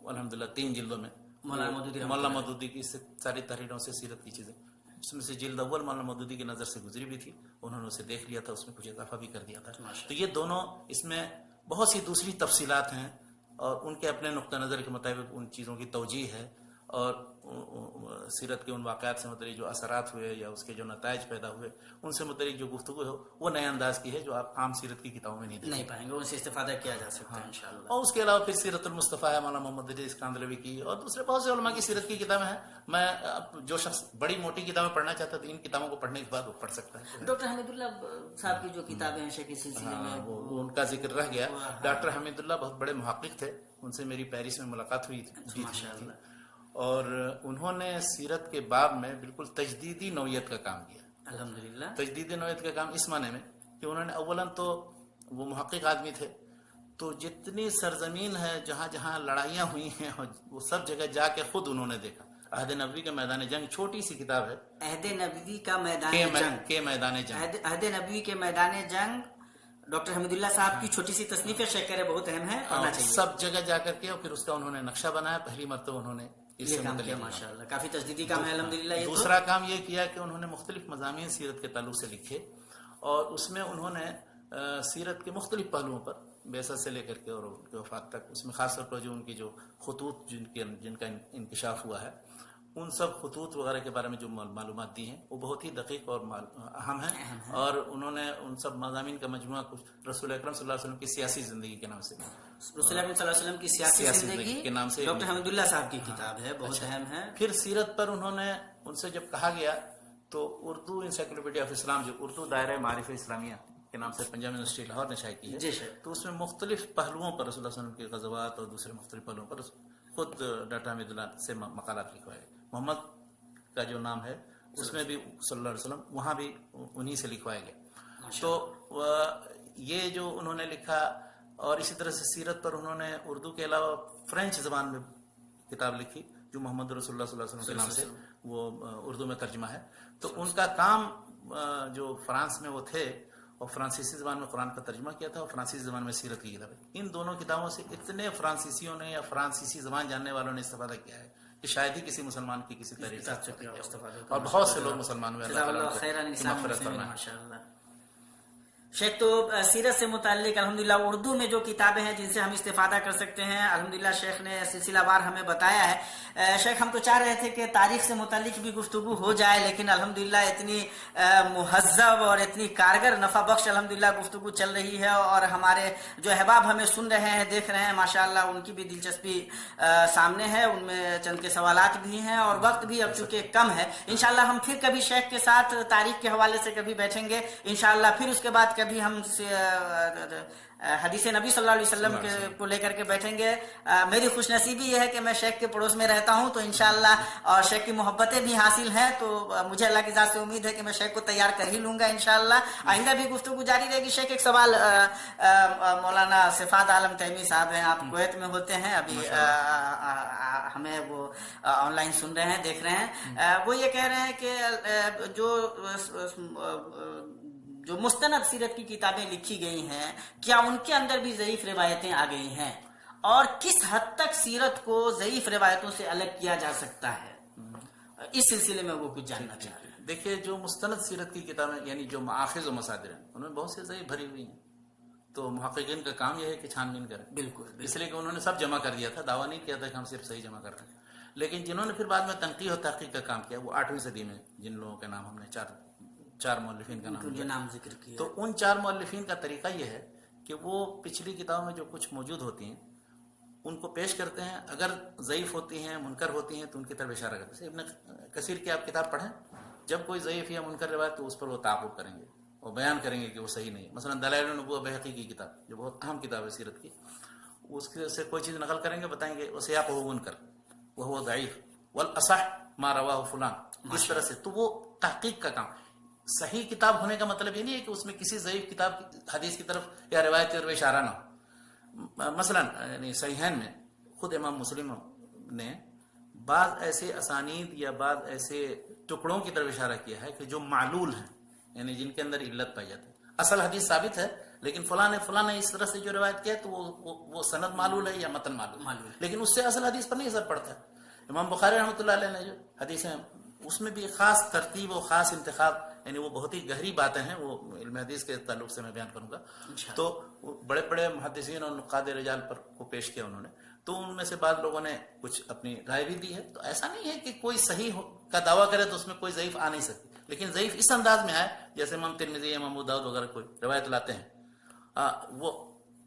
الحمدللہ 3 جلدوں میں مولانا مودودی کی ساری تحریروں سے سیرت کی چیزیں، اس میں سے جلد اول مولانا مودودی کی نظر سے گزری بھی تھی، انہوں نے اسے دیکھ لیا تھا، اس میں کچھ اضافہ بھی کر دیا تھا. تو یہ دونوں، اس میں بہت سی دوسری تفصیلات ہیں اور ان کے اپنے نقطہ نظر کے مطابق ان چیزوں کی توجیہ ہے، اور سیرت کے ان واقعات سے متعلق جو اثرات ہوئے یا اس کے جو نتائج پیدا ہوئے ان سے متعلق جو گفتگو ہے وہ نئے انداز کی ہے جو آپ عام سیرت کی کتابوں میں نہیں پائیں گے، ان سے استفادہ کیا جا سکتا ہے انشاءاللہ. اور اس کے علاوہ پھر سیرت المصطفیٰ ہے مولانا محمد ادریس کاندھلوی کی، اور دوسرے بہت سے علماء کی سیرت کی کتابیں ہیں. میں جو شخص بڑی موٹی کتابیں پڑھنا چاہتا ہے تو ان کتابوں کو پڑھنے کے بعد وہ پڑھ سکتا ہے. ڈاکٹر حمید اللہ صاحب کی جو کتابیں ہیں شیخ اس سلسلے میں وہ ان کا ذکر رہ گیا. ڈاکٹر حمید اللہ بہت بڑے محقق تھے، ان سے میری پیرس میں ملاقات ہوئی تھی ماشاءاللہ، اور انہوں نے سیرت کے باب میں بالکل تجدیدی نوعیت کا کام کیا. الحمدللہ. تجدیدی نوعیت کا کام اس معنی میں کہ انہوں نے اولاً تو وہ محقق آدمی تھے، تو جتنی سرزمین ہے جہاں جہاں لڑائیاں ہوئی ہیں وہ سب جگہ جا کے خود انہوں نے دیکھا. عہد نبوی کا میدان جنگ چھوٹی سی کتاب ہے، عہد نبوی کا میدان جنگ، عہد نبوی کے میدان جنگ ڈاکٹر حمید اللہ صاحب کی چھوٹی سی تصنیف ہے، شیخ بہت اہم ہے، پڑھنا چاہیے. سب جگہ جا کر کے، اور پھر اس کا انہوں نے نقشہ بنایا. پہلی مرتبہ انہوں نے یہ کام کیا ماشاءاللہ، کافی تجدیدی کام ہے الحمدللہ. دوسرا کام یہ کیا کہ انہوں نے مختلف مضامین سیرت کے تعلق سے لکھے، اور اس میں انہوں نے سیرت کے مختلف پہلوؤں پر بعثت سے لے کر کے اور ان کے وفات تک، اس میں خاص طور پر جو ان کی جو خطوط جن کا انکشاف ہوا ہے، ان سب خطوط وغیرہ کے بارے میں جو معلومات دی ہیں وہ بہت ہی دقیق اور اہم ہیں. اور انہوں نے ان سب مضامین کا مجموعہ کچھ رسول اکرم صلی اللہ علیہ وسلم کی سیاسی زندگی کے نام سے، رسول اکرم صلی اللہ علیہ وسلم کی سیاسی زندگی کے نام سے ڈاکٹر حمید اللہ صاحب کی کتاب ہے، بہت اہم ہے. پھر سیرت پر انہوں نے ان سے جب کہا گیا تو اردو انسائکلوپیڈیا آف اسلام جو اردو دائرہ معارف اسلامیہ کے نام سے پنجاب یونیورسٹی لاہور نے شائع کی ہے، تو اس میں مختلف پہلوؤں پر رسول اللہ علیہ وسلم کے غزوات اور دوسرے مختلف پہلوؤں پر خود ڈاکٹر حمید اللہ سے مقالات لکھوائے. محمد کا جو نام ہے اس میں بھی صلی اللہ علیہ وسلم وہاں بھی انہی سے لکھوایا گیا. تو یہ جو انہوں نے لکھا، اور اسی طرح سے سیرت پر انہوں نے اردو کے علاوہ فرینچ زبان میں کتاب لکھی جو محمد رسول اللہ صلی اللہ علیہ وسلم کے نام سے وہ اردو میں ترجمہ ہے. تو ان کا کام جو فرانس میں وہ تھے اور فرانسیسی زبان میں قرآن کا ترجمہ کیا تھا اور فرانسیسی زبان میں سیرت کی کتابیں. ان دونوں کتابوں سے اتنے فرانسیسیوں نے یا فرانسیسی زبان جاننے والوں نے استفادہ کیا ہے کہ شاید ہی کسی مسلمان کی کسی طریقے سے, اور بہت سے لوگ مسلمان ہوئے. اللہ تعالیٰ ماشاءاللہ. شیخ تو سیرت سے متعلق الحمدللہ اردو میں جو کتابیں ہیں جن سے ہم استفادہ کر سکتے ہیں الحمدللہ شیخ نے سلسلہ وار ہمیں بتایا ہے. شیخ ہم تو چاہ رہے تھے کہ تاریخ سے متعلق بھی گفتگو ہو جائے, لیکن الحمدللہ اتنی مہذب اور اتنی کارگر نفع بخش الحمدللہ گفتگو چل رہی ہے, اور ہمارے جو احباب ہمیں سن رہے ہیں دیکھ رہے ہیں ماشاءاللہ ان کی بھی دلچسپی سامنے ہے. ان میں چند کے سوالات بھی ہیں اور وقت بھی اب چونکہ کم ہے. انشاءاللہ ہم پھر کبھی شیخ کے ساتھ تاریخ کے حوالے سے کبھی بیٹھیں گے انشاءاللہ. پھر اس کے بعد کبھی ہم حدیث نبی صلی اللہ علیہ وسلم کو لے کر کے بیٹھیں گے. میری خوش نصیبی یہ ہے کہ میں شیخ کے پڑوس میں رہتا ہوں تو انشاءاللہ اور شیخ کی محبتیں بھی حاصل ہیں, تو مجھے اللہ کی ذات سے امید ہے کہ میں شیخ کو تیار کر ہی لوں گا انشاءاللہ. آئندہ بھی گفتگو جاری رہے گی. شیخ ایک سوال, مولانا صفات عالم تیمی صاحب ہیں, آپ کویت میں ہوتے ہیں, ابھی ہمیں وہ آن لائن سن رہے ہیں دیکھ رہے ہیں. وہ یہ کہہ رہے ہیں کہ جو مستند سیرت کی کتابیں لکھی گئی ہیں کیا ان کے اندر بھی ضعیف روایتیں آ گئی ہیں, اور کس حد تک سیرت کو ضعیف روایتوں سے الگ کیا جا سکتا ہے؟ اس سلسلے میں وہ کچھ جاننا چاہ رہے ہیں. دیکھیے جو مستند سیرت کی کتابیں یعنی جو مآخذ و مصادر ہیں ان میں بہت سے ضعیف بھری ہوئی ہیں. تو محققین کا کام یہ ہے کہ چھان بین کریں. بالکل, اس لیے کہ انہوں نے سب جمع کر دیا تھا, دعویٰ نہیں کیا تھا کہ ہم صرف صحیح جمع کر رہے ہیں. لیکن جنہوں نے پھر بعد میں تنقیح و تحقیق کا کام کیا وہ 8ویں صدی میں جن لوگوں کے نام ہم نے چار مؤلفین کا نام ذکر کیا, تو ان 4 مؤلفین کا طریقہ یہ ہے کہ وہ پچھلی کتابوں میں جو کچھ موجود ہوتی ہیں ان کو پیش کرتے ہیں. اگر ضعیف ہوتی ہیں منکر ہوتی ہیں تو ان کی طرف اشارہ کرتے ہیں. ابن کثیر کی آپ کتاب پڑھیں, جب کوئی ضعیف یا منکر روایت تو اس پر وہ تعاقب کریں گے اور بیان کریں گے کہ وہ صحیح نہیں. مثلا دلائل النبوہ بہقی کی کتاب جو بہت اہم کتاب ہے سیرت کی, اس سے کوئی چیز نقل کریں گے بتائیں گے وہ سیاق و منکر وہ ضعیف والاصح ما رواہ فلان, اس طرح سے. تو وہ تحقیق کا کام. صحیح کتاب ہونے کا مطلب یہ نہیں ہے کہ اس میں کسی ضعیف کتاب حدیث کی طرف یا روایت کی طرف اشارہ نہ ہو. مثلا یعنی صحیحین میں خود امام مسلم نے بعض ایسے اسانید یا بعض ایسے ٹکڑوں کی طرف اشارہ کیا ہے کہ جو معلول ہیں, یعنی جن کے اندر علت پائی جاتی ہے. اصل حدیث ثابت ہے لیکن فلاں نے اس طرح سے جو روایت کیا ہے تو وہ سند معلول ہے یا متن معلول, لیکن اس سے اصل حدیث پر نہیں اثر پڑتا ہے. امام بخاری رحمۃ اللہ علیہ نے جو حدیثیں اس میں بھی خاص ترتیب و خاص انتخاب, یعنی وہ بہت ہی گہری باتیں ہیں, وہ علم حدیث کے تعلق سے میں بیان کروں گا. تو بڑے بڑے محدثین اور نقاد رجال پر کو پیش کیا انہوں نے, تو ان میں سے بعض لوگوں نے کچھ اپنی رائے بھی دی ہے. تو ایسا نہیں ہے کہ کوئی صحیح کا دعویٰ کرے تو اس میں کوئی ضعیف آ نہیں سکتی, لیکن ضعیف اس انداز میں آئے جیسے امام ترمذی امام ابو داؤد وغیرہ کوئی روایت لاتے ہیں وہ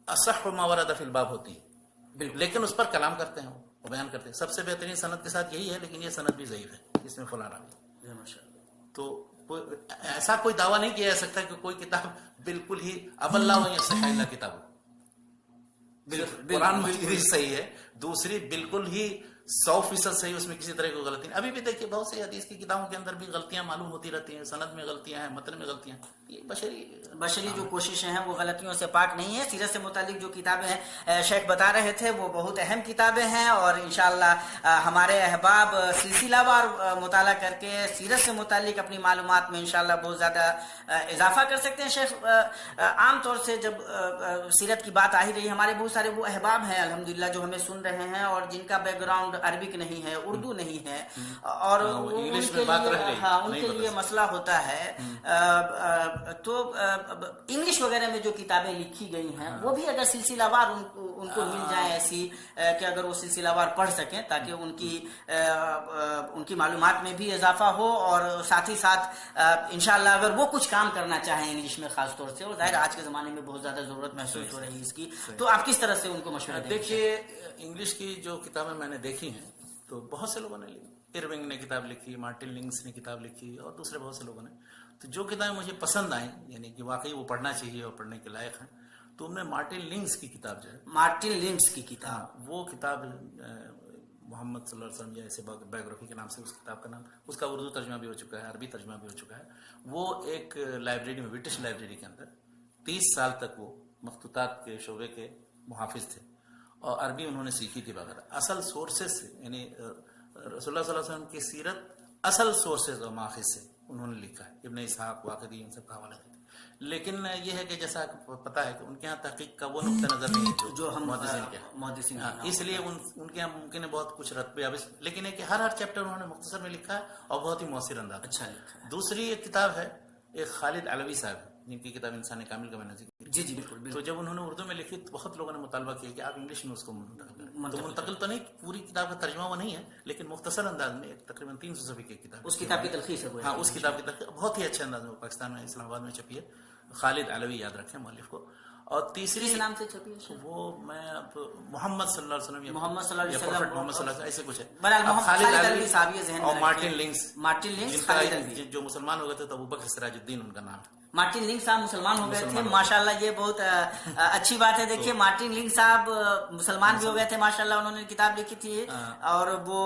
اصح ما ورد فی الباب ہوتی ہے, لیکن اس پر کلام کرتے ہیں, وہ بیان کرتے ہیں سب سے بہترین سند کے ساتھ یہی ہے, لیکن یہ سند بھی ضعیف ہے, اس میں فلاں راوی. تو ایسا کوئی دعویٰ نہیں کیا جا سکتا کہ کوئی کتاب بالکل ہی اب اللہ یا صحیح اللہ کتاب ہو. قرآن مجید صحیح ہے, دوسری بالکل ہی 100% صحیح, اس میں کسی طرح کی غلطی نہیں. ابھی بھی دیکھیے بہت سی حدیث کی کتابوں کے اندر بھی غلطیاں معلوم ہوتی رہتی ہیں, سند میں غلطیاں ہیں, متن میں غلطیاں ہیں. یہ بشری جو کوششیں ہیں وہ غلطیوں سے پاک نہیں ہے. سیرت سے متعلق جو کتابیں ہیں شیخ بتا رہے تھے وہ بہت اہم کتابیں ہیں, اور انشاءاللہ ہمارے احباب سلسلہ وار مطالعہ کر کے سیرت سے متعلق اپنی معلومات میں انشاءاللہ بہت زیادہ اضافہ کر سکتے ہیں. شیخ عام طور سے جب سیرت کی بات آ ہی رہی, ہمارے بہت سارے وہ احباب ہیں الحمدللہ جو ہمیں سن رہے ہیں اور جن کا بیک گراؤنڈ عربک نہیں ہے, اردو نہیں ہے, اور ان کے لیے مسئلہ ہوتا ہے. تو انگلش وغیرہ میں جو کتابیں لکھی گئی ہیں وہ بھی اگر سلسلہ وار ان کو مل جائیں ایسی کہ اگر وہ سلسلہ وار پڑھ سکیں تاکہ ان کی معلومات میں بھی اضافہ ہو, اور ساتھ ہی ساتھ انشاءاللہ اگر وہ کچھ کام کرنا چاہیں انگلش میں خاص طور سے, اور ظاہر آج کے زمانے میں بہت زیادہ ضرورت محسوس ہو رہی ہے اس کی, تو آپ کس طرح سے ان کو مشورہ دیں؟ دیکھیے انگلش کی جو کتابیں میں نے دیکھی ہیں تو بہت سے لوگوں نے لی. ارونگ نے کتاب لکھی, مارٹن لنگس نے کتاب لکھی, اور دوسرے بہت سے لوگوں نے. تو جو کتابیں مجھے پسند آئیں یعنی کہ واقعی وہ پڑھنا چاہیے اور پڑھنے کے لائق ہیں, تو ان میں مارٹن لنگس کی کتاب جو ہے, مارٹن لنگس کی کتاب, وہ کتاب محمد صلی اللہ علیہ وسلم یا ایسے بایوگرافی کے نام سے اس کتاب کا نام, اس کا اردو ترجمہ بھی ہو چکا ہے, عربی ترجمہ بھی ہو چکا ہے. وہ ایک لائبریری میں, برٹش لائبریری کے اندر 30 سال تک وہ مخطوطات کے شعبے کے محافظ تھے, اور عربی انہوں نے سیکھی تھی وغیرہ. اصل سورسز سے یعنی رسول اللہ صلی اللہ علیہ وسلم کی سیرت اصل سورسز اور ماخذ سے انہوں نے لکھا ہے، ابن اسحاق، واقدی، ان سب کا حوالہ دیتے ہیں. لیکن یہ ہے کہ جیسا پتا ہے کہ ان کے ہاں تحقیق کا وہ نقطہ نظر نہیں ہے جو ہم محدثین کے محدثین ہاں، اس لیے ان کے یہاں ممکن ہے بہت کچھ رتبے اب، لیکن ہے کہ ہر چیپٹر انہوں نے مختصر میں لکھا ہے اور بہت ہی مؤثر انداز. اچھا لکھا ہے. دوسری ایک کتاب ہے ایک خالد علوی صاحب جن کی کتاب انسان کامل کا میں نے ذکر کیا. جی بالکل. تو جب انہوں نے اردو میں لکھی تو بہت لوگوں نے مطالبہ کیا کہ آپ انگلش میں اس کو منتقل کریں. تو منتقل تو نہیں، پوری کتاب کا ترجمہ وہ نہیں ہے، لیکن مختصر انداز میں تقریباً 300 صفحے کی کتاب. اس کتاب کی تلخیص ہے. ہاں، اس کتاب کی تلخیص بہت ہی اچھے انداز میں پاکستان میں اسلام آباد میں چھپی ہے. خالد علوی یاد رکھیں مؤلف کو. اور تیسری نام سے چھپی ہے وہ میں اب محمد صلی اللہ علیہ وسلم یا محمد صلی اللہ علیہ پروفیٹ وسلم محمد صلی اللہ علیہ وسلم ایسے کچھ ہے. بہرحال خالد علوی صاحب یہ ذہن میں اور رکھیں. مارٹن لنکس، مارٹن لنکس، جن کا خالد علوی جو مسلمان ہو گئے تھے تو ابوبکر سراج الدین ان کا نام ہے. مارٹن لنک صاحب مسلمان ہو گئے تھے. ماشاءاللہ یہ بہت اچھی بات ہے. دیکھیے مارٹن لنک صاحب مسلمان بھی ہو گئے تھے ماشاءاللہ. انہوں نے کتاب لکھی تھی اور وہ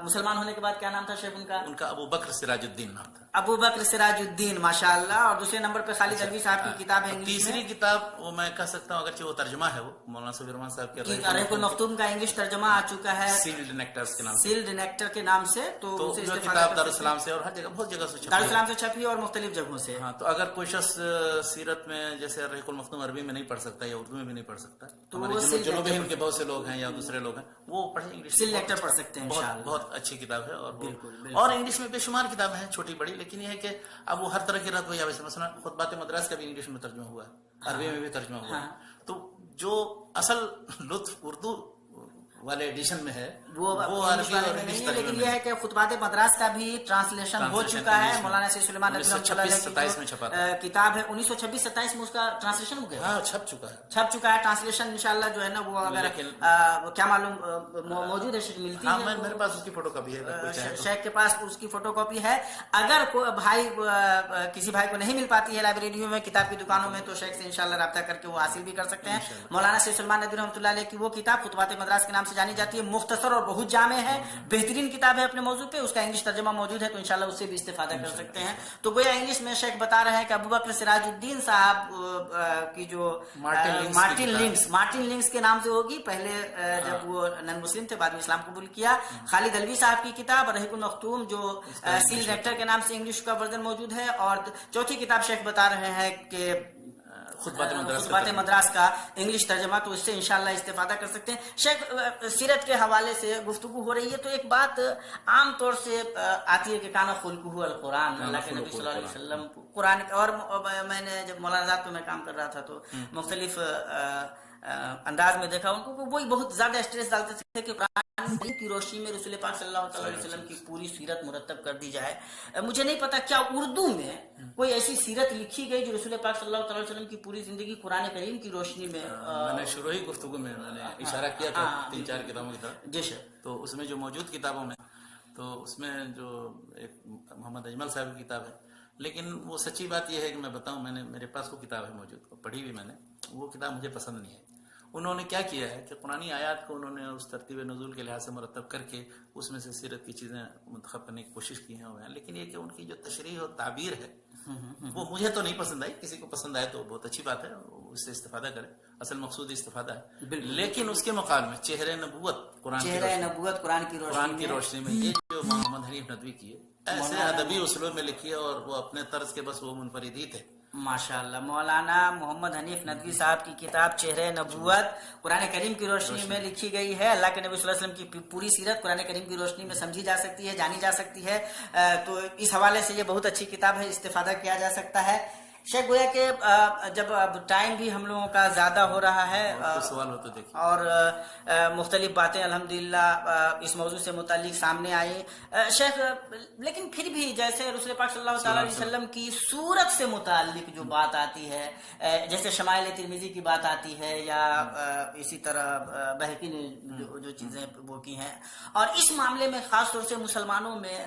مسلمان ہونے کے بعد کیا نام تھا شیخ ان کا؟ ان کا ابوبکر سراج الدین نام تھا. ابوبکر سراج الدین ماشاءاللہ. اور دوسرے نمبر پہ خالد علوی صاحب کی کتاب ہے. تیسری کتاب وہ میں کہہ سکتا ہوں اگرچہ وہ ترجمہ ہے، وہ مولانا صفی الرحمان صاحب کے رحیق المختوم کا انگلش ترجمہ آ چکا ہے سیلڈ نیکٹرز کے نام سے. سیلڈ نیکٹر کے نام سے. تو جو کتاب دارالاسلام سے اور ہر جگہ بہت جگہ سے چھپی، دارالاسلام سے چھپی اور مختلف جگہوں سے. ہاں، تو اگر کوئی شخص سیرت میں جیسے رحیق المختوم عربی میں نہیں پڑھ سکتا یا اردو میں بھی نہیں پڑھ سکتا، تو جنوبی ہند کے بہت سے لوگ ہیں یا دوسرے لوگ ہیں وہ پڑھیں انگلش. سیلڈ نیکٹر پڑھ سکتے ہیں انشاءاللہ. بہت اچھی کتاب ہے. اور انگلش میں بے شمار کتابیں ہیں چھوٹی بڑی، لیکن یہ ہے کہ اب وہ ہر طرح کی رت ہوئی. مثلا خطبات مدراس کا بھی انگلش میں ترجمہ ہوا ہے، عربی میں بھی ترجمہ ہوا ہے. تو جو اصل لطف اردو والے ایڈیشن میں ہے وہ عربی اور انگلش ترجمے میں. لیکن یہ ہے کہ خطبات مدراس کا بھی ٹرانسلیشن ہو چکا ہے. مولانا سید سلیمان ندوی رحمۃ اللہ علیہ کی کتاب ہے 1926-27 میں اس کا ٹرانسلیشن ہو گیا. ہاں، چھپ چکا ہے ٹرانسلیشن انشاءاللہ جو ہے نا وہ اگر کیا معلوم موجود ہے ملتی ہے. میرے پاس اس کی فوٹو کاپی ہے، شیخ کے پاس اس کی فوٹو کاپی ہے. اگر بھائی کسی بھائی کو نہیں مل پاتی ہے لائبریریوں میں، کتاب کی دکانوں میں، تو شیخ سے انشاءاللہ رابطہ کر کے وہ حاصل بھی کر سکتے ہیں. مولانا سید سلیمان ندوی رحمۃ اللہ علیہ کی وہ کتاب خطبات مدراس کے نام سے جانی جاتی ہے. مختصر اور بہت جامع ہے، بہترین کتاب ہے اپنے موضوع پہ. اس کا انگلش ترجمہ موجود ہے تو انشاءاللہ اس سے بھی استفادہ کر سکتے ہیں. تو گویا انگلش میں شیخ بتا رہے ہیں کہ ابوبکر سراج الدین صاحب کی جو مارٹن لنکس کے نام سے ہوگی. پہلے جب وہ نن مسلم تھے، بعد میں اسلام قبول کیا. خالد علوی صاحب کی کتاب رحیق المختوم جو سیل نیکٹر کے نام سے انگلش کا ورژن موجود ہے. اور چوتھی کتاب شیخ بتا رہے ہیں کہ خطبات مدراس کا انگلش ترجمہ. تو اس سے انشاءاللہ استفادہ کر سکتے ہیں. شیخ سیرت کے حوالے سے گفتگو ہو رہی ہے تو ایک بات عام طور سے آتی ہے کہ کانا خلقہ القرآن، اللہ کے نبی صلی اللہ علیہ وسلم قرآن. اور میں نے جب مولانا ذات پہ میں کام کر رہا تھا تو مختلف انداز میں دیکھا ان کو وہی بہت زیادہ اسٹریس ڈالتے تھے کہ قرآن کی روشنی میں رسول پاک صلی اللہ علیہ وسلم کی پوری سیرت مرتب کر دی جائے. مجھے نہیں پتا کیا اردو میں کوئی ایسی سیرت لکھی گئی جو رسول پاک صلی اللہ علیہ وسلم کی پوری زندگی قرآن کریم کی روشنی میں. میں نے شروع ہی گفتگو میں نے اشارہ کیا تھا 3-4 کتابوں کی طرف. جی سر. تو اس میں جو موجود کتابوں میں، تو اس میں جو ایک محمد اجمل صاحب کی کتاب ہے، لیکن وہ سچی بات یہ ہے کہ میں بتاؤں، میں نے میرے پاس وہ کتاب ہے موجود، پڑھی بھی میں نے. وہ کتاب مجھے پسند نہیں ہے. انہوں نے کیا کیا ہے کہ قرآنی آیات کو انہوں نے اس ترتیب نزول کے لحاظ سے مرتب کر کے اس میں سے سیرت کی چیزیں منتخب کرنے کی کوشش کی ہیں. لیکن یہ کہ ان کی جو تشریح اور تعبیر ہے وہ مجھے تو نہیں پسند آئی. کسی کو پسند آئے تو بہت اچھی بات ہے، اس سے استفادہ کرے، اصل مقصود استفادہ ہے. لیکن اس کے مقابل میں چہرہ نبوت قرآن کی روشنی میں یہ جو محمد حنیف ندوی کی ہے، ایسے ادبی اسلوب میں لکھی ہے اور وہ اپنے طرز کے بس وہ منفرد ہی تھے. ماشاءاللہ. مولانا محمد حنیف ندوی صاحب کی کتاب چہرہ نبوت قرآن کریم کی روشنی میں لکھی گئی ہے. اللہ کے نبی صلی اللہ علیہ وسلم کی پوری سیرت قرآن کریم کی روشنی میں سمجھی جا سکتی ہے، جانی جا سکتی ہے. تو اس حوالے سے یہ بہت اچھی کتاب ہے، استفادہ کیا جا سکتا ہے. شیخ گویا کہ جب اب ٹائم بھی ہم لوگوں کا زیادہ ہو رہا ہے سوال ہو تو دیکھیں، اور مختلف باتیں الحمدللہ اس موضوع سے متعلق سامنے آئی شیخ. لیکن پھر بھی جیسے رسول پاک صلی اللہ تعالی علیہ وسلم کی صورت سے متعلق جو بات آتی ہے، جیسے شمائل ترمذی کی بات آتی ہے یا اسی طرح بہقی نے جو چیزیں وہ کی ہیں، اور اس معاملے میں خاص طور سے مسلمانوں میں،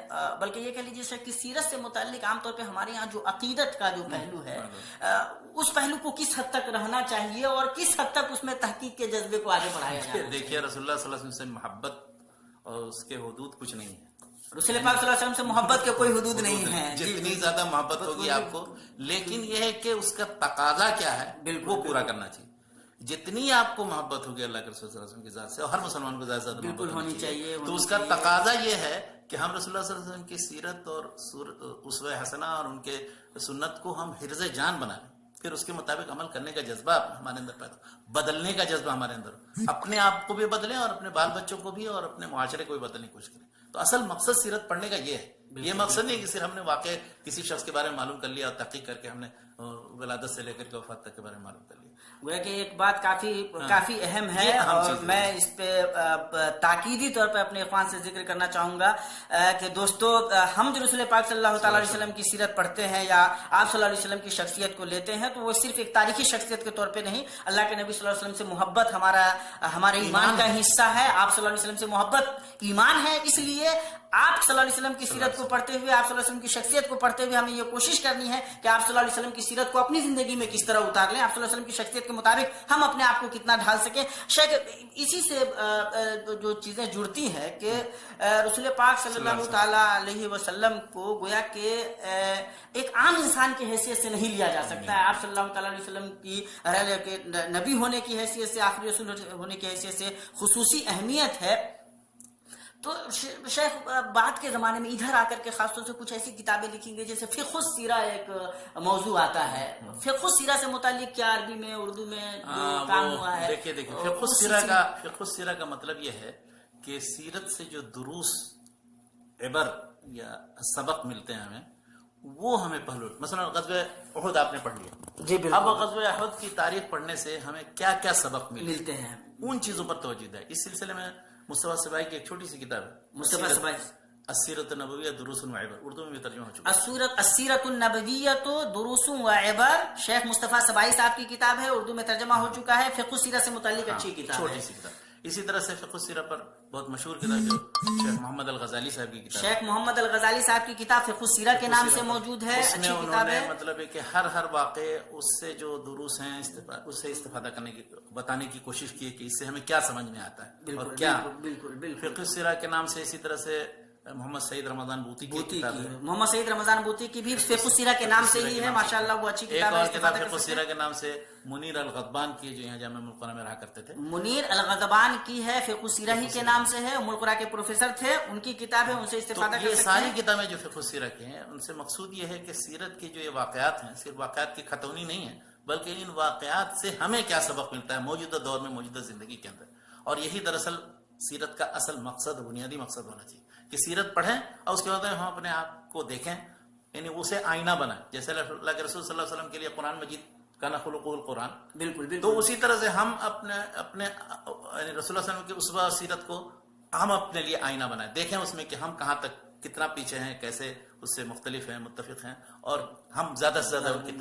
بلکہ یہ کہہ لیجیے کہ سیرت سے متعلق عام طور پہ ہمارے یہاں جو عقیدت کا جو پہلو ہے، اس پہلو کو کس حد تک رہنا چاہیے اور کس حد تک اس میں تحقیق کے جذبے کو آگے بڑھایا جائے. دیکھیے رسول اللہ صلی اللہ علیہ وسلم سے محبت اور اس کے حدود کچھ نہیں ہے. رسول پاک صلی اللہ علیہ وسلم سے محبت کے کوئی حدود نہیں ہیں. جتنی زیادہ محبت ہوگی آپ کو، لیکن یہ ہے کہ اس کا تقاضا کیا ہے وہ پورا کرنا چاہیے. جتنی آپ کو محبت ہوگی اللہ کے رسول صلی اللہ علیہ وسلم کی ذات سے، اور ہر مسلمان کو زیادہ زیادہ بالکل محبت ہونی چاہیے، تو اس کا تقاضا یہ ہے کہ ہم رسول اللہ صلی اللہ علیہ وسلم کی سیرت اور اسوہ حسنہ اور ان کے سنت کو ہم حرز جان بنائیں، پھر اس کے مطابق عمل کرنے کا جذبہ ہمارے اندر پیدا ہو، بدلنے کا جذبہ ہمارے اندر ہو، اپنے آپ کو بھی بدلیں اور اپنے بال بچوں کو بھی اور اپنے معاشرے کو بھی بدلنے کی کوشش کریں۔ تو اصل مقصد سیرت پڑھنے کا یہ ہے، یہ مقصد نہیں کہ صرف ہم نے واقع کسی شخص کے بارے میں معلوم کر لیا اور تحقیق کر کے ہم نے ولادت سے لے کر کے وفات تک کے بارے میں معلوم کر لیا۔ گویا کہ ایک بات کافی اہم ہے اور میں اس پہ تاکیدی طور پہ اپنے اخوان سے ذکر کرنا چاہوں گا کہ دوستو، ہم جو رسول پاک صلی اللہ تعالیٰ علیہ وسلم کی سیرت پڑھتے ہیں یا آپ صلی اللہ علیہ وسلم کی شخصیت کو لیتے ہیں تو وہ صرف ایک تاریخی شخصیت کے طور پہ نہیں، اللہ کے نبی صلی اللہ علیہ وسلم سے محبت ہمارے ایمان کا حصہ ہے، آپ صلی اللہ علیہ وسلم سے محبت ایمان ہے، اس لیے آپ صلی اللہ علیہ وسلم کی سیرت کو پڑھتے ہوئے، آپ صلی اللہ علیہ وسلم کی شخصیت کو پڑھتے ہوئے ہمیں یہ کوشش کرنی ہے کہ آپ صلی اللہ علیہ وسلم کی سیرت کو اپنی زندگی میں کس طرح اتار لیں، آپ صلی اللہ علیہ وسلم کی شخصیت کے مطابق ہم اپنے آپ کو کتنا ڈھال سکیں۔ شاید اسی سے جو چیزیں جڑتی ہیں کہ رسول پاک صلی اللہ تعالیٰ علیہ وسلم کو گویا کہ ایک عام انسان کی حیثیت سے نہیں لیا جا سکتا ہے، آپ صلی اللہ تعالیٰ علیہ وسلم کی نبی ہونے کی حیثیت سے، آخری رسول ہونے کی حیثیت سے خصوصی اہمیت ہے۔ تو شیخ بعد کے زمانے میں ادھر آ کر کے خاص طور سے کچھ ایسی کتابیں لکھی گئی جیسے فقہ السیرہ ایک موضوع آتا ہے، فقہ السیرہ سے متعلق کیا عربی میں اردو میں جو کام ہوا ہے؟ دیکھیے فقہ السیرہ کا مطلب یہ ہے کہ سیرت سے جو دروس عبر یا سبق ملتے ہیں ہمیں، وہ ہمیں پہلو، مثلا غزوہ احد آپ نے پڑھ لیا جی بالکل، اب غزوہ احد کی تاریخ پڑھنے سے ہمیں کیا کیا سبق ملتے ہیں، ان چیزوں پر توجہ ہے۔ اس سلسلے میں مصطفیٰ سبائی کی ایک چھوٹی سی کتاب ہے، مصطفیٰ سبائی السیرۃ النبویہ دروس و عبر، اردو میں بھی ترجمہ ہو چکا ہے، السیرۃ النبویہ دروس و عبر، شیخ مصطفیٰ سبائی صاحب کی کتاب ہے، اردو میں ترجمہ ہو چکا ہے، فقہ السیرہ سے متعلق اچھی کتاب ہے، چھوٹی سی کتاب۔ اسی طرح سے فقہ السیرہ پر بہت مشہور کتاب جو شیخ محمد الغزالی صاحب کی کتاب، شیخ محمد الغزالی صاحب کی کتاب فقہ السیرہ کے نام سے موجود ہے، اس میں اچھی انہوں کتاب نے ہے۔ مطلب ہے کہ ہر واقع اس سے جو دروس ہیں اس سے استفادہ کرنے کی، بتانے کی کوشش کی کہ اس سے ہمیں کیا سمجھ میں آتا ہے اور کیا۔ بالکل فقہ السیرہ کے نام سے اسی طرح سے محمد سعید رمضان بوتی کی کتاب ہے، محمد سعید رمضان بوتی کی بھی فقہ السیرہ کے نام سے ہی ہے، ماشاءاللہ وہ اچھی ایک کتاب ہے، اور کتاب فقہ السیرہ کے نام سے منیر الغضبان کی، جو یہاں جامعہ ام القرآن میں رہا کرتے تھے، منیر الغضبان کی ہے، فقہ السیرہ ہی کے نام سے ہے، ام القرآن کے پروفیسر تھے، ان کی کتاب ہے، ان سے استفادہ کر یہ سکتے ساری ہیں۔ کتابیں جو فقہ السیرہ کی ہیں ان سے مقصود یہ ہے کہ سیرت کے جو یہ واقعات ہیں صرف واقعات کی ختونی نہیں ہے، بلکہ ان واقعات سے ہمیں کیا سبق ملتا ہے موجودہ دور میں، موجودہ زندگی کے اندر، اور یہی دراصل سیرت کا اصل مقصد، بنیادی مقصد ہونا چاہیے کہ سیرت پڑھیں اور اس کے بعد ہم اپنے آپ کو دیکھیں، یعنی اسے آئینہ بنائیں، جیسے اللہ کے رسول صلی اللہ علیہ وسلم کے لیے قرآن مجید کان خلقہ القرآن، بالکل تو اسی طرح سے ہم اپنے یعنی رسول اللہ علیہ وسلم کی اسوہ سیرت کو ہم اپنے لیے آئینہ بنائیں، دیکھیں اس میں کہ ہم کہاں تک کتنا پیچھے ہیں، کیسے اس سے مختلف ہیں، متفق ہیں، اور ہم زیادہ سے زیادہ ان کی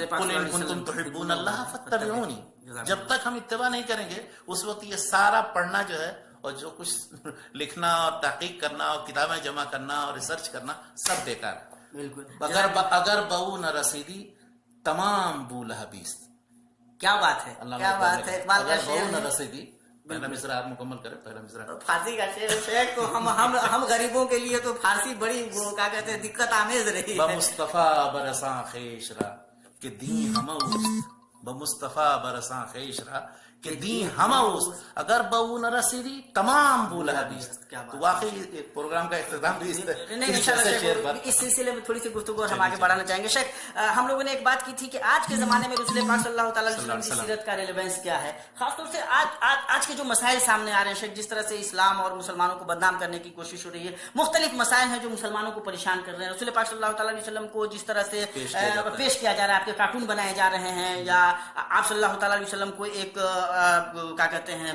قل ان کنتم تحبون اللہ فاتبعونی، جب تک ہم اتباع نہیں کریں گے اس وقت یہ سارا پڑھنا جو ہے اور جو کچھ لکھنا اور تحقیق کرنا اور کتابیں جمع کرنا اور ریسرچ کرنا سب بیکار ہے۔ بالکل، اگر بہو نہ رسیدی تمام بو لہبیست، کیا بات ہے، کیا بات ہے، اقبال کا اگر بہو شعر نہ ہے، رسیدی، پہلا مصرع آپ مکمل کریں، پہلا مصرع۔ فارسی کا شعر تو ہم غریبوں کے لیے تو فارسی بڑی وہ کیا کہتے ہیں دقت آمیز رہی ہے۔ بمصطفیٰ برساں خیش را کہ دین ہموست، بمصطفیٰ برساں خیش را کہ دین ہموست، اگر بہو نہ رسیدی تمام بو لہبیست۔ تو واقعی پروگرام کا اختتام بھی اس سلسلے میں تھوڑی سی گفتگو اور ہم آگے بڑھانا چاہیں گے۔ شیخ ہم لوگوں نے ایک بات کی تھی کہ آج کے زمانے میں رسول پاک صلی اللہ تعالیٰ علیہ وسلم کی سیرت کا ریلیونس کیا ہے، خاص طور سے آج کے جو مسائل سامنے آ رہے ہیں شیخ، جس طرح سے اسلام اور مسلمانوں کو بدنام کرنے کی کوشش ہو رہی ہے، مختلف مسائل ہیں جو مسلمانوں کو پریشان کر رہے ہیں، رسول پاک صلی اللہ تعالیٰ علیہ وسلم کو جس طرح سے پیش کیا جا رہا ہے، آپ کے کارٹون بنائے جا رہے ہیں، یا آپ صلی اللہ تعالیٰ علیہ وسلم کو ایک کیا کہتے ہیں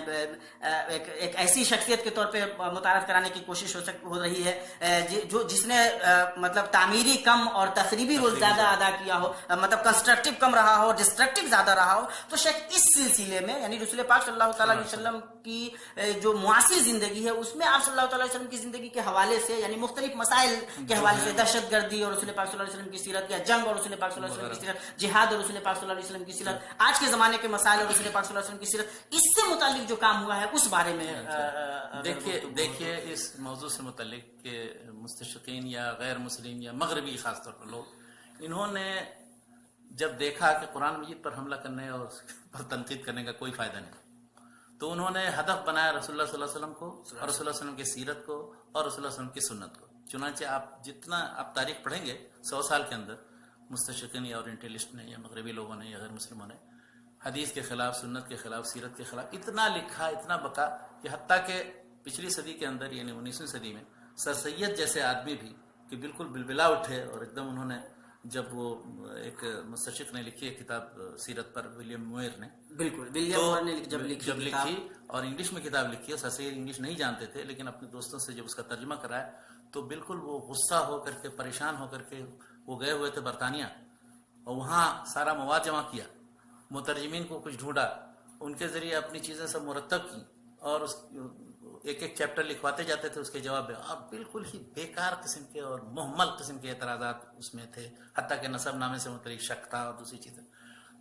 ایک ایسی شخصیت کے طور پہ متعارف کرانے کی کوشش ہو رہی ہے جس نے مطلب تعمیری کم اور تخریبی رول زیادہ ادا کیا ہو، مطلب کنسٹرکٹیو کم رہا ہو، ڈسٹرکٹیو زیادہ رہا ہو۔ تو شیخ اس سلسلے میں یعنی رسول پاک صلی اللہ تعالیٰ علیہ وسلم کی جو معاصر زندگی ہے اس میں آپ صلی اللہ تعالیٰ علیہ وسلم کی زندگی کے حوالے سے یعنی مختلف مسائل کے حوالے سے، دہشت گردی اور رسول پاک صلی اللہ علیہ وسلم کی سیرت، یا جنگ اور رسول پاک صلی اللہ علیہ وسلم کی سیرت، جہاد اور رسول پاک صلی اللہ علیہ وسلم کی سیرت، آج کے زمانے کے مسائل اور رسول پاک صلی اللہ علیہ وسلم کی سیرت، اس سے متعلق جو کام ہوا ہے اس بارے میں دیکھیے اس موضوع سے متعلق کہ مستشرقین یا غیر مسلم یا مغربی خاص طور پر لوگ، انہوں نے جب دیکھا کہ قرآن مجید پر حملہ کرنے اور اس پر تنقید کرنے کا کوئی فائدہ نہیں، تو انہوں نے ہدف بنایا رسول اللہ صلی اللہ علیہ وسلم کو اور رسول اللہ علیہ وسلم کی سیرت کو اور رسول اللہ علیہ وسلم کی سنت کو. چنانچہ آپ جتنا آپ تاریخ پڑھیں گے 100 سال کے اندر مستشرقین یا اورینٹلسٹ نے یا مغربی لوگوں نے یا غیر مسلموں نے حدیث کے خلاف، سنت کے خلاف، سیرت کے خلاف اتنا لکھا، اتنا بکا کہ حتیٰ کہ پچھلی صدی کے اندر یعنی 19ویں صدی میں سر سید جیسے آدمی بھی کہ بالکل بلبلا اٹھے اور ایک دم انہوں نے، جب وہ ایک مستشرق نے لکھی ہے کتاب سیرت پر، ولیم موئر نے، بالکل ولیم موئر نے جب لکھی اور انگلش میں کتاب لکھی ہے، سر سید انگلش نہیں جانتے تھے لیکن اپنے دوستوں سے جب اس کا ترجمہ کرایا تو بالکل وہ غصہ ہو کر کے، پریشان ہو کر کے، وہ گئے ہوئے تھے برطانیہ اور وہاں سارا مواد جمع کیا، مترجمین کو کچھ ڈھونڈا، ان کے ذریعے اپنی چیزیں سب مرتب کی اور اس ایک ایک چیپٹر لکھواتے جاتے تھے اس کے جواب میں، اور بالکل ہی بیکار قسم کے اور محمل قسم کے اعتراضات اس میں تھے، حتیٰ کہ نسب نامے سے متعلق شک تھا اور دوسری چیزیں.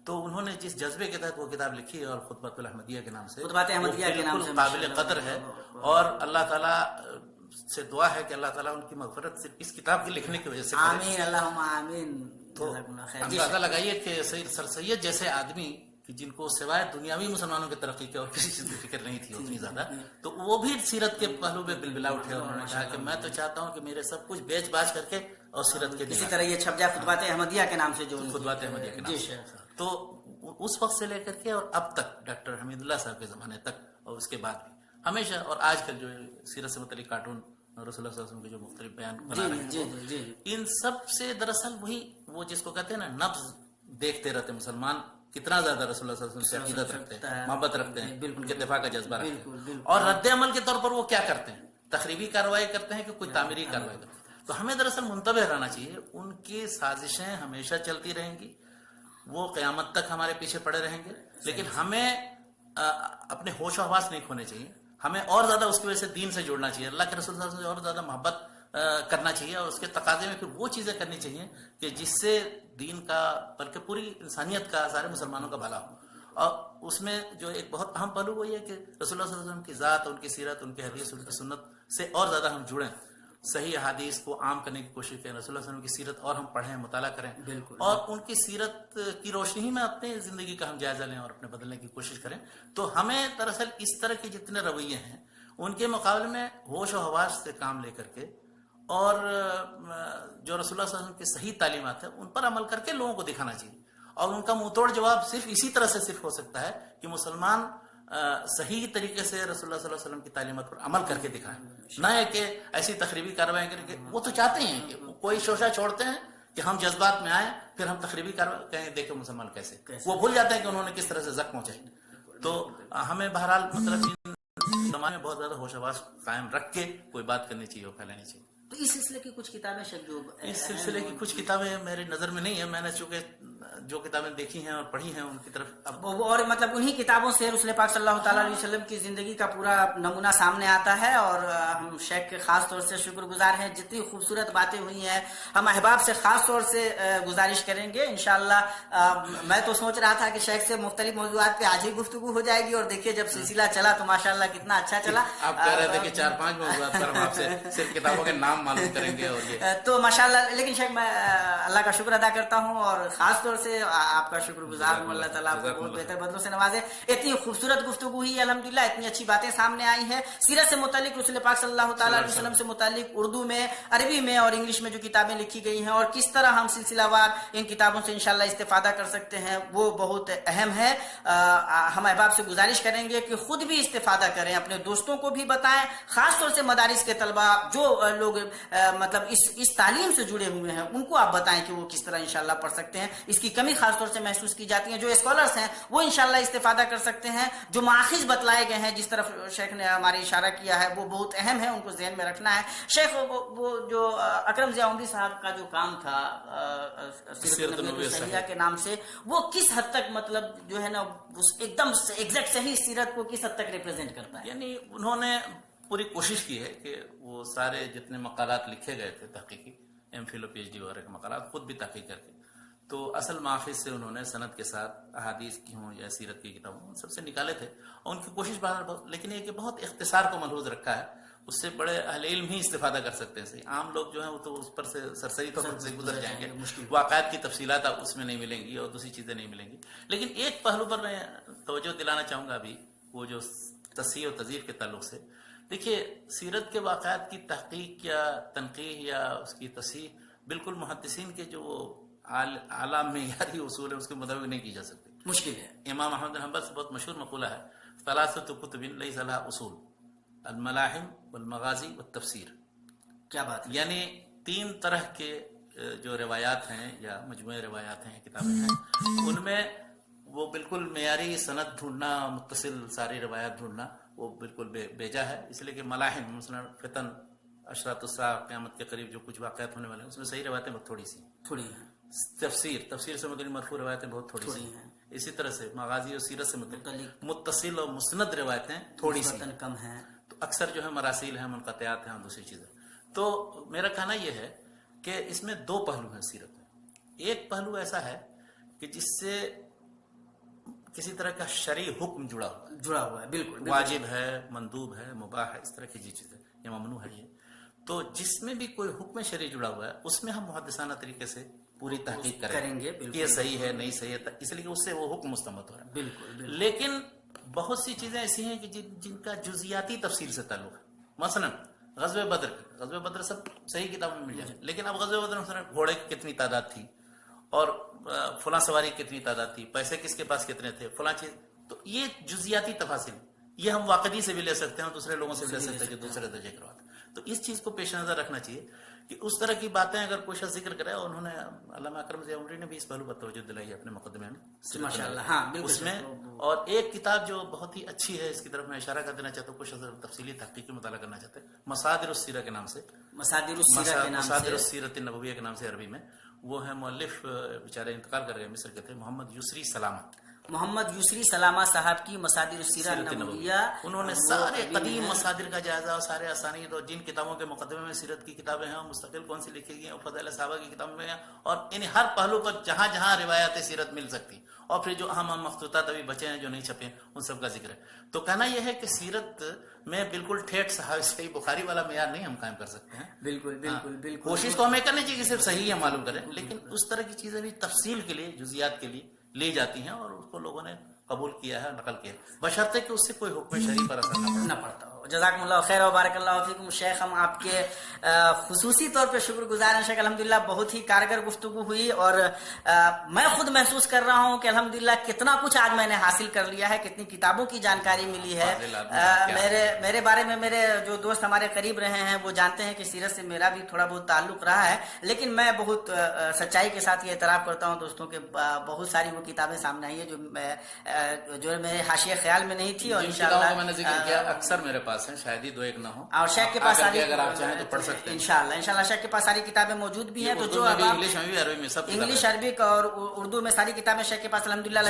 تو انہوں نے جس جذبے کے تحت وہ کتاب لکھی ہے اور خطبۃ الاحمدیہ کے نام سے، خطبۃ احمدیہ کے نام سے قابل قدر ہے، اور اللہ تعالیٰ سے دعا ہے کہ اللہ تعالیٰ ان کی مغفرت صرف اس کتاب کے لکھنے کی وجہ سے کرے. آمین اللہم آمین. تو اندازہ لگائیے کہ سر سید جیسے آدمی کہ جن کو سوائے دنیاوی مسلمانوں کی ترقی کے اور کسی چیز کی فکر نہیں تھی اتنی زیادہ، تو وہ بھی سیرت کے پہلو میں بلبلا اٹھے اور انہوں نے کہا کہ میں تو چاہتا ہوں کہ میرے سب کچھ بیچ باچ کر کے اور سیرت کے اسی طرح یہ چھپ جائے خطبات احمدیہ کے نام سے، جو خطبات احمدیہ کے نام سے. تو اس وقت سے لے کر کے اور اب تک ڈاکٹر حمید اللہ صاحب کے زمانے تک اور اس کے بعد بھی ہمیشہ، اور آج کل جو سیرت سے متعلق کارٹون رسول اللہ صلی اللہ علیہ وسلم کے جو مختلف بیان بنا رہے ہیں، ان سب سے دراصل وہی وہ جس کو کہتے ہیں نا نبض دیکھتے رہتے مسلمان کتنا زیادہ رسول اللہ صلی اللہ علیہ وسلم سے عقیدت رکھتے ہیں، محبت رکھتے ہیں، ان کے دفاع کا جذبہ رکھتے ہیں، اور رد عمل کے طور پر وہ کیا کرتے ہیں، تخریبی کارروائی کرتے ہیں کہ کوئی تعمیری کارروائی کرتے ہیں. تو ہمیں دراصل منتبہ رہنا چاہیے، ان کی سازشیں ہمیشہ چلتی رہیں گی، وہ قیامت تک ہمارے پیچھے پڑے رہیں گے، لیکن ہمیں اپنے ہوش و حواس نہیں کھونے چاہیے، ہمیں اور زیادہ اس کی وجہ سے دین سے جوڑنا چاہیے، اللہ کے رسول صلی اللہ علیہ وسلم سے اور زیادہ محبت کرنا چاہیے، اور اس کے تقاضے میں پھر وہ چیزیں کرنی چاہیے کہ جس سے دین کا بلکہ پوری انسانیت کا، سارے مسلمانوں کا بھلا ہو. اور اس میں جو ایک بہت اہم پہلو وہ یہ کہ رسول اللہ صلی اللہ علیہ وسلم کی ذات، ان کی سیرت، ان کی حدیث، ان کی سنت سے اور زیادہ ہم جڑیں، صحیح احادیث کو عام کرنے کی کوشش کریں، رسول اللہ صلی اللہ علیہ وسلم کی سیرت اور ہم پڑھیں، مطالعہ کریں، اور ان کی سیرت کی روشنی میں اپنے زندگی کا ہم جائزہ لیں اور اپنے بدلنے کی کوشش کریں. تو ہمیں دراصل اس طرح کے جتنے رویے ہیں ان کے مقابلے میں ہوش و حواس سے کام لے کر کے اور جو رسول اللہ صلی اللہ علیہ وسلم کی صحیح تعلیمات ہیں ان پر عمل کر کے لوگوں کو دکھانا چاہیے. اور ان کا منہ توڑ جواب صرف اسی طرح سے صرف ہو سکتا ہے کہ مسلمان صحیح طریقے سے رسول اللہ صلی اللہ علیہ وسلم کی تعلیمات پر عمل کر کے دکھائیں، نہ ہے کہ ایسی تخریبی کارروائیں کریں کہ وہ تو چاہتے ہیں کہ کوئی شوشہ چھوڑتے ہیں کہ ہم جذبات میں آئیں پھر ہم تخریبی کارروائی کہیں دیکھیں مسلمان کیسے، وہ بھول جاتے ہیں کہ انہوں نے کس طرح سے زخم پہنچائی. تو ہمیں بہرحال مطلب زمانے میں بہت زیادہ ہوش و حواس قائم رکھ کے کوئی بات کرنی چاہیے اور پھیلانی چاہیے. تو اس سلسلے کی کچھ کتابیں اس سلسلے کی کچھ کتابیں میری نظر میں نہیں ہے، میں نے چونکہ جو کتابیں دیکھی ہیں اور پڑھی ہیں ان کی طرف اور مطلب انہی کتابوں سے رسول پاک صلی اللہ تعالیٰ علیہ وسلم کی زندگی کا پورا نمونہ سامنے آتا ہے. اور ہم شیخ کے خاص طور سے شکر گزار ہیں، جتنی خوبصورت باتیں ہوئی ہیں ہم احباب سے خاص طور سے گزارش کریں گے انشاءاللہ. میں تو سوچ رہا تھا کہ شیخ سے مختلف موضوعات پہ آج ہی گفتگو ہو جائے گی، اور دیکھیے جب سلسلہ چلا تو ماشاءاللہ کتنا اچھا چلا. آپ کہہ رہے تھے کہ 4-5 موضوعات پر ہم آپ سے صرف کتابوں کے نام معلوم کریں گے، اور یہ تو ماشاءاللہ. لیکن شیخ میں اللہ کا شکر ادا کرتا ہوں اور خاص طور سے آپ کا شکر گزار ہوں، اللہ تعالیٰ آپ کو بہت بہتر بدلوں سے نوازے. اتنی خوبصورت گفتگو ہوئی الحمدللہ، اتنی اچھی باتیں سامنے آئی ہیں سیرت سے متعلق، رسول پاک صلی اللہ تعالیٰ علیہ وسلم سے متعلق اردو میں، عربی میں اور انگلش میں جو کتابیں لکھی گئی ہیں، اور کس طرح ہم سلسلہ وار ان کتابوں سے انشاءاللہ استفادہ کر سکتے ہیں وہ بہت اہم ہے. ہم احباب سے گزارش کریں گے کہ خود بھی استفادہ کریں، اپنے دوستوں کو بھی بتائیں، خاص طور سے مدارس کے طلبہ جو لوگ مطلب اس تعلیم سے جڑے ہوئے ہیں ان کو آپ بتائیں کہ وہ کس طرح انشاءاللہ پڑھ سکتے ہیں. اس کی کمی خاص طور سے محسوس کی جاتی ہے. جو اسکالرس ہیں وہ انشاءاللہ استفادہ کر سکتے ہیں. جو ماخذ بتلائے گئے ہیں جس طرف شیخ نے ہمارے اشارہ کیا ہے وہ بہت اہم ہے، ان کو ذہن میں رکھنا ہے. شیخ وہ جو اکرم ضیاء عمری صاحب کا جو کام تھا سیرت النبوی الصحیحہ کے نام سے، وہ کس حد تک مطلب جو ہے نا ایک دم ایگزیکٹ صحیح سیرت کو کس حد تک ریپرزینٹ کرتا ہے؟ یعنی انہوں نے پوری کوشش کی ہے کہ وہ سارے جتنے مقالات لکھے گئے تھے تحقیقی ایم فل و پی ایچ ڈی وغیرہ کے مقالات خود بھی تحقیق کر کے، تو اصل ماخذ سے انہوں نے سند کے ساتھ احادیث کی ہوں یا سیرت کی کتابوں سب سے نکالے تھے، اور ان کی کوشش لیکن یہ کہ بہت اختصار کو ملحوظ رکھا ہے. اس سے بڑے اہل علم ہی استفادہ کر سکتے ہیں. صحیح عام لوگ جو ہیں وہ تو اس پر سے سرسری طور پر سے گزر جائیں گے, واقعات کی تفصیلات آپ اس میں نہیں ملیں گی اور دوسری چیزیں نہیں ملیں گی. لیکن ایک پہلو پر میں توجہ دلانا چاہوں گا ابھی, وہ جو تصحیح و تضعیف کے تعلق سے. دیکھیے سیرت کے واقعات کی تحقیق یا تنقیح یا اس کی تصحیح بالکل محدثین کے جو اعلیٰ معیاری اصول ہے اس کے مطابق نہیں کی جا سکتی, مشکل ہے. امام احمد بن حنبل سے بہت مشہور مقولہ ہے, ثلاثۃ کتب لیس لها اصول, الملاحم والمغازی والتفسیر. کیا بات ہے. یعنی 3 طرح کے جو روایات ہیں یا مجموعہ روایات ہیں, کتابیں ہیں, ان میں وہ بالکل معیاری سند ڈھونڈنا, متصل ساری روایات ڈھونڈنا وہ بالکل بیجا ہے. اس لیے کہ ملاحم مثلا فتن, اشراط الساعہ, قیامت کے قریب جو کچھ واقعات ہونے والے ہیں اس میں صحیح روایتیں بہت تھوڑی ہیں. تفسیر سے متعلق مرفوع روایتیں بہت تھوڑی سی ہیں. اسی طرح سے مغازی اور سیرت سے متعلق متصل اور مسند روایتیں تھوڑی سی کم ہیں. تو اکثر جو ہے مراسیل ہیں, منقطعات ہیں اور دوسری چیزیں. تو میرا کہنا یہ ہے کہ اس میں 2 پہلو ہیں سیرت میں. ایک پہلو ایسا ہے کہ جس سے کسی طرح کا شرعی حکم جڑا ہوا ہے, بالکل واجب ہے, مندوب ہے, مباح ہے, اس طرح کی چیزیں, یہ ممنوع ہے. یہ تو جس میں بھی کوئی حکم شرعی جڑا ہوا ہے اس میں ہم محدثانہ طریقے سے پوری تحقیق کریں گے کہ یہ صحیح ہے نہیں صحیح ہے, اس لیے کہ اس سے وہ حکم مستمت ہو رہا ہے. بالکل. لیکن بہت سی چیزیں ایسی ہیں کہ جن کا جزیاتی تفصیل سے تعلق ہے. مثلا غزوہ بدر سب صحیح کتابوں میں مل جائے, لیکن اب غزوہ بدر مثلا گھوڑے کی کتنی تعداد تھی اور فلاں سواری کتنی تعداد تھی, پیسے کس کے پاس کتنے تھے, فلاں چیز, تو یہ جزیاتی تفاصیل یہ ہم واقعی سے بھی لے سکتے ہیں اور دوسرے لوگوں سے بھی لے سکتے ہیں جو دوسرے درجے کرواتے ہیں. تو اس چیز کو پیش نظر رکھنا چاہیے کہ اس طرح کی باتیں اگر کوئی شخص ذکر کرے, اور انہوں نے علامہ اکرم ضیاء عمری نے بھی اس پہلو پر توجہ دلائی ہے اپنے مقدمے میں ماشاءاللہ. ہاں بالکل اس میں. اور ایک کتاب جو بہت ہی اچھی ہے, اس کی طرف میں اشارہ کر دینا چاہتا ہوں, کچھ اگر تفصیلی تحقیقی مطالعہ کرنا چاہتے ہیں, مصادر السیرہ کے نام سے, مصادر السیرۃ النبویہ کے نام سے عربی میں, وہ ہے مؤلف بیچارے انتقال کر گئے, مصر کے تھے, محمد یسری سلامہ صاحب کی مصادر السیرہ النبویہ. انہوں نے سارے قدیم مصادر کا جائزہ اور سارے اسانید اور جن کتابوں کے مقدمے میں سیرت کی کتابیں ہیں اور مستقل کون سی لکھی گئی ہیں اور فضائل صحابہ کی کتابیں میں ہیں, اور ان ہر پہلو پر جہاں جہاں روایات سیرت مل سکتی, اور پھر جو اہم مخطوطات ابھی بچے ہیں جو نہیں چھپے ان سب کا ذکر ہے. تو کہنا یہ ہے کہ سیرت میں بالکل ٹھیک صحیح بخاری والا معیار نہیں ہم قائم کر سکتے ہیں. بالکل کوشش تو ہمیں کرنی چاہیے کہ صرف صحیح ہے معلوم کریں, لیکن اس طرح کی چیزیں بھی تفصیل کے لیے, جزیات کے لیے لی جاتی ہیں اور اس کو لوگوں نے قبول کیا ہے, نقل کیا, بشرطے کہ اس سے کوئی حکم شرعی پر اثر نہ پڑتا ہو. جزاکم اللہ خیر و بارک اللہ فیکم. شیخ ہم آپ کے خصوصی طور پہ شکر گزار ہیں. شیخ الحمدللہ بہت ہی کارگر گفتگو ہوئی, اور میں خود محسوس کر رہا ہوں کہ الحمدللہ کتنا کچھ آج میں نے حاصل کر لیا ہے, کتنی کتابوں کی جانکاری ملی ہے. میرے بارے میں میرے جو دوست ہمارے قریب رہے ہیں وہ جانتے ہیں کہ سیرت سے میرا بھی تھوڑا بہت تعلق رہا ہے, لیکن میں بہت سچائی کے ساتھ یہ اعتراف کرتا ہوں دوستوں کے بہت ساری وہ کتابیں سامنے آئی ہیں جو میرے حاشیہ خیال میں نہیں تھی, اور انشاءاللہ میں نے ذکر کیا اکثر میرے پاس ہیں, شاید ہی 2 1 نہ ہو, اور شیخ کے پاس ساری, اگر آپ چاہیں تو پڑھ سکتے ہیں انشاءاللہ شیخ کے پاس ساری کتابیں موجود بھی ہیں. تو جو انگلش میں بھی عربی میں سب انگلش عربک اور اردو میں ساری کتابیں شیخ کے پاس الحمدللہ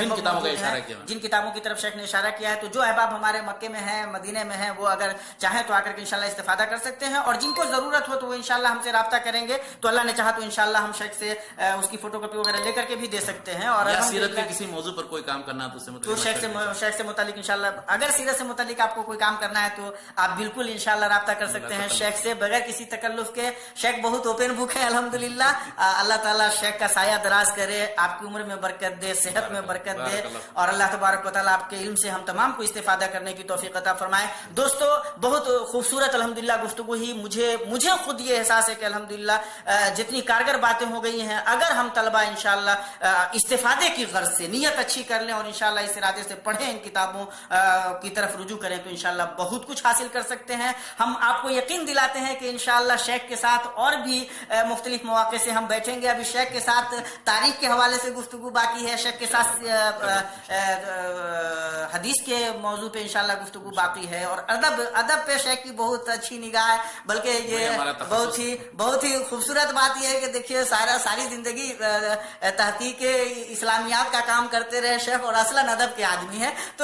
جن کتابوں کی طرف شیخ نے اشارہ کیا ہے. تو جو احباب ہمارے مکے میں ہیں, مدینے میں ہیں, وہ اگر چاہیں تو آ کر کے انشاءاللہ استفادہ کر سکتے ہیں, اور جن کو ضرورت ہو تو وہ انشاءاللہ ہم سے رابطہ کریں گے. تو اللہ نے چاہا تو انشاءاللہ ہم شیخ سے اس کی فوٹو کاپی وغیرہ لے کر کے بھی دے سکتے ہیں. اور سیرت کے کسی موضوع پر کوئی کام کرنا تو شیخ سے متعلق انشاءاللہ, اگر سیرت سے متعلق آپ کو کوئی کام کرنا ہے تو آپ بالکل انشاءاللہ رابطہ کر سکتے ہیں شیخ سے بغیر کسی تکلف کے. شیخ بہت اوپن بک ہے الحمدللہ. اللہ تعالیٰ شیخ کا سایہ دراز کرے, آپ کی عمر میں برکت دے, صحت میں برکت دے, اور اللہ تبارک و تعالیٰ آپ کے علم سے ہم تمام کو استفادہ کرنے کی توفیق عطا فرمائے. دوستو بہت خوبصورت الحمدللہ گفتگو ہی. مجھے خود یہ احساس ہے کہ الحمدللہ جتنی کارگر باتیں ہو گئی ہیں, اگر ہم طلبہ انشاءاللہ استفادے کی غرض سے نیت اچھی کر لیں اور انشاءاللہ اس ارادے سے پڑھیں, ان کتابوں کی طرف رجوع کریں, تو انشاءاللہ بہت کچھ حاصل کر سکتے ہیں. ہم آپ کو یقین دلاتے ہیں کہ انشاءاللہ شیخ کے ساتھ اور بھی مختلف مواقع سے ہم بیٹھیں گے. ابھی شیخ کے ساتھ تاریخ کے حوالے سے گفتگو باقی ہے, شیخ کے ساتھ حدیث کے موضوع پہ انشاءاللہ گفتگو باقی ہے, اور ادب پہ شیخ کی بہت اچھی نگاہ ہے. بلکہ یہ بہت ہی خوبصورت بات یہ ہے کہ دیکھیے ساری زندگی تحقیق اسلامیات کا کام کرتے رہے شیخ, اور اصلاً ادب کے آدمی ہیں. تو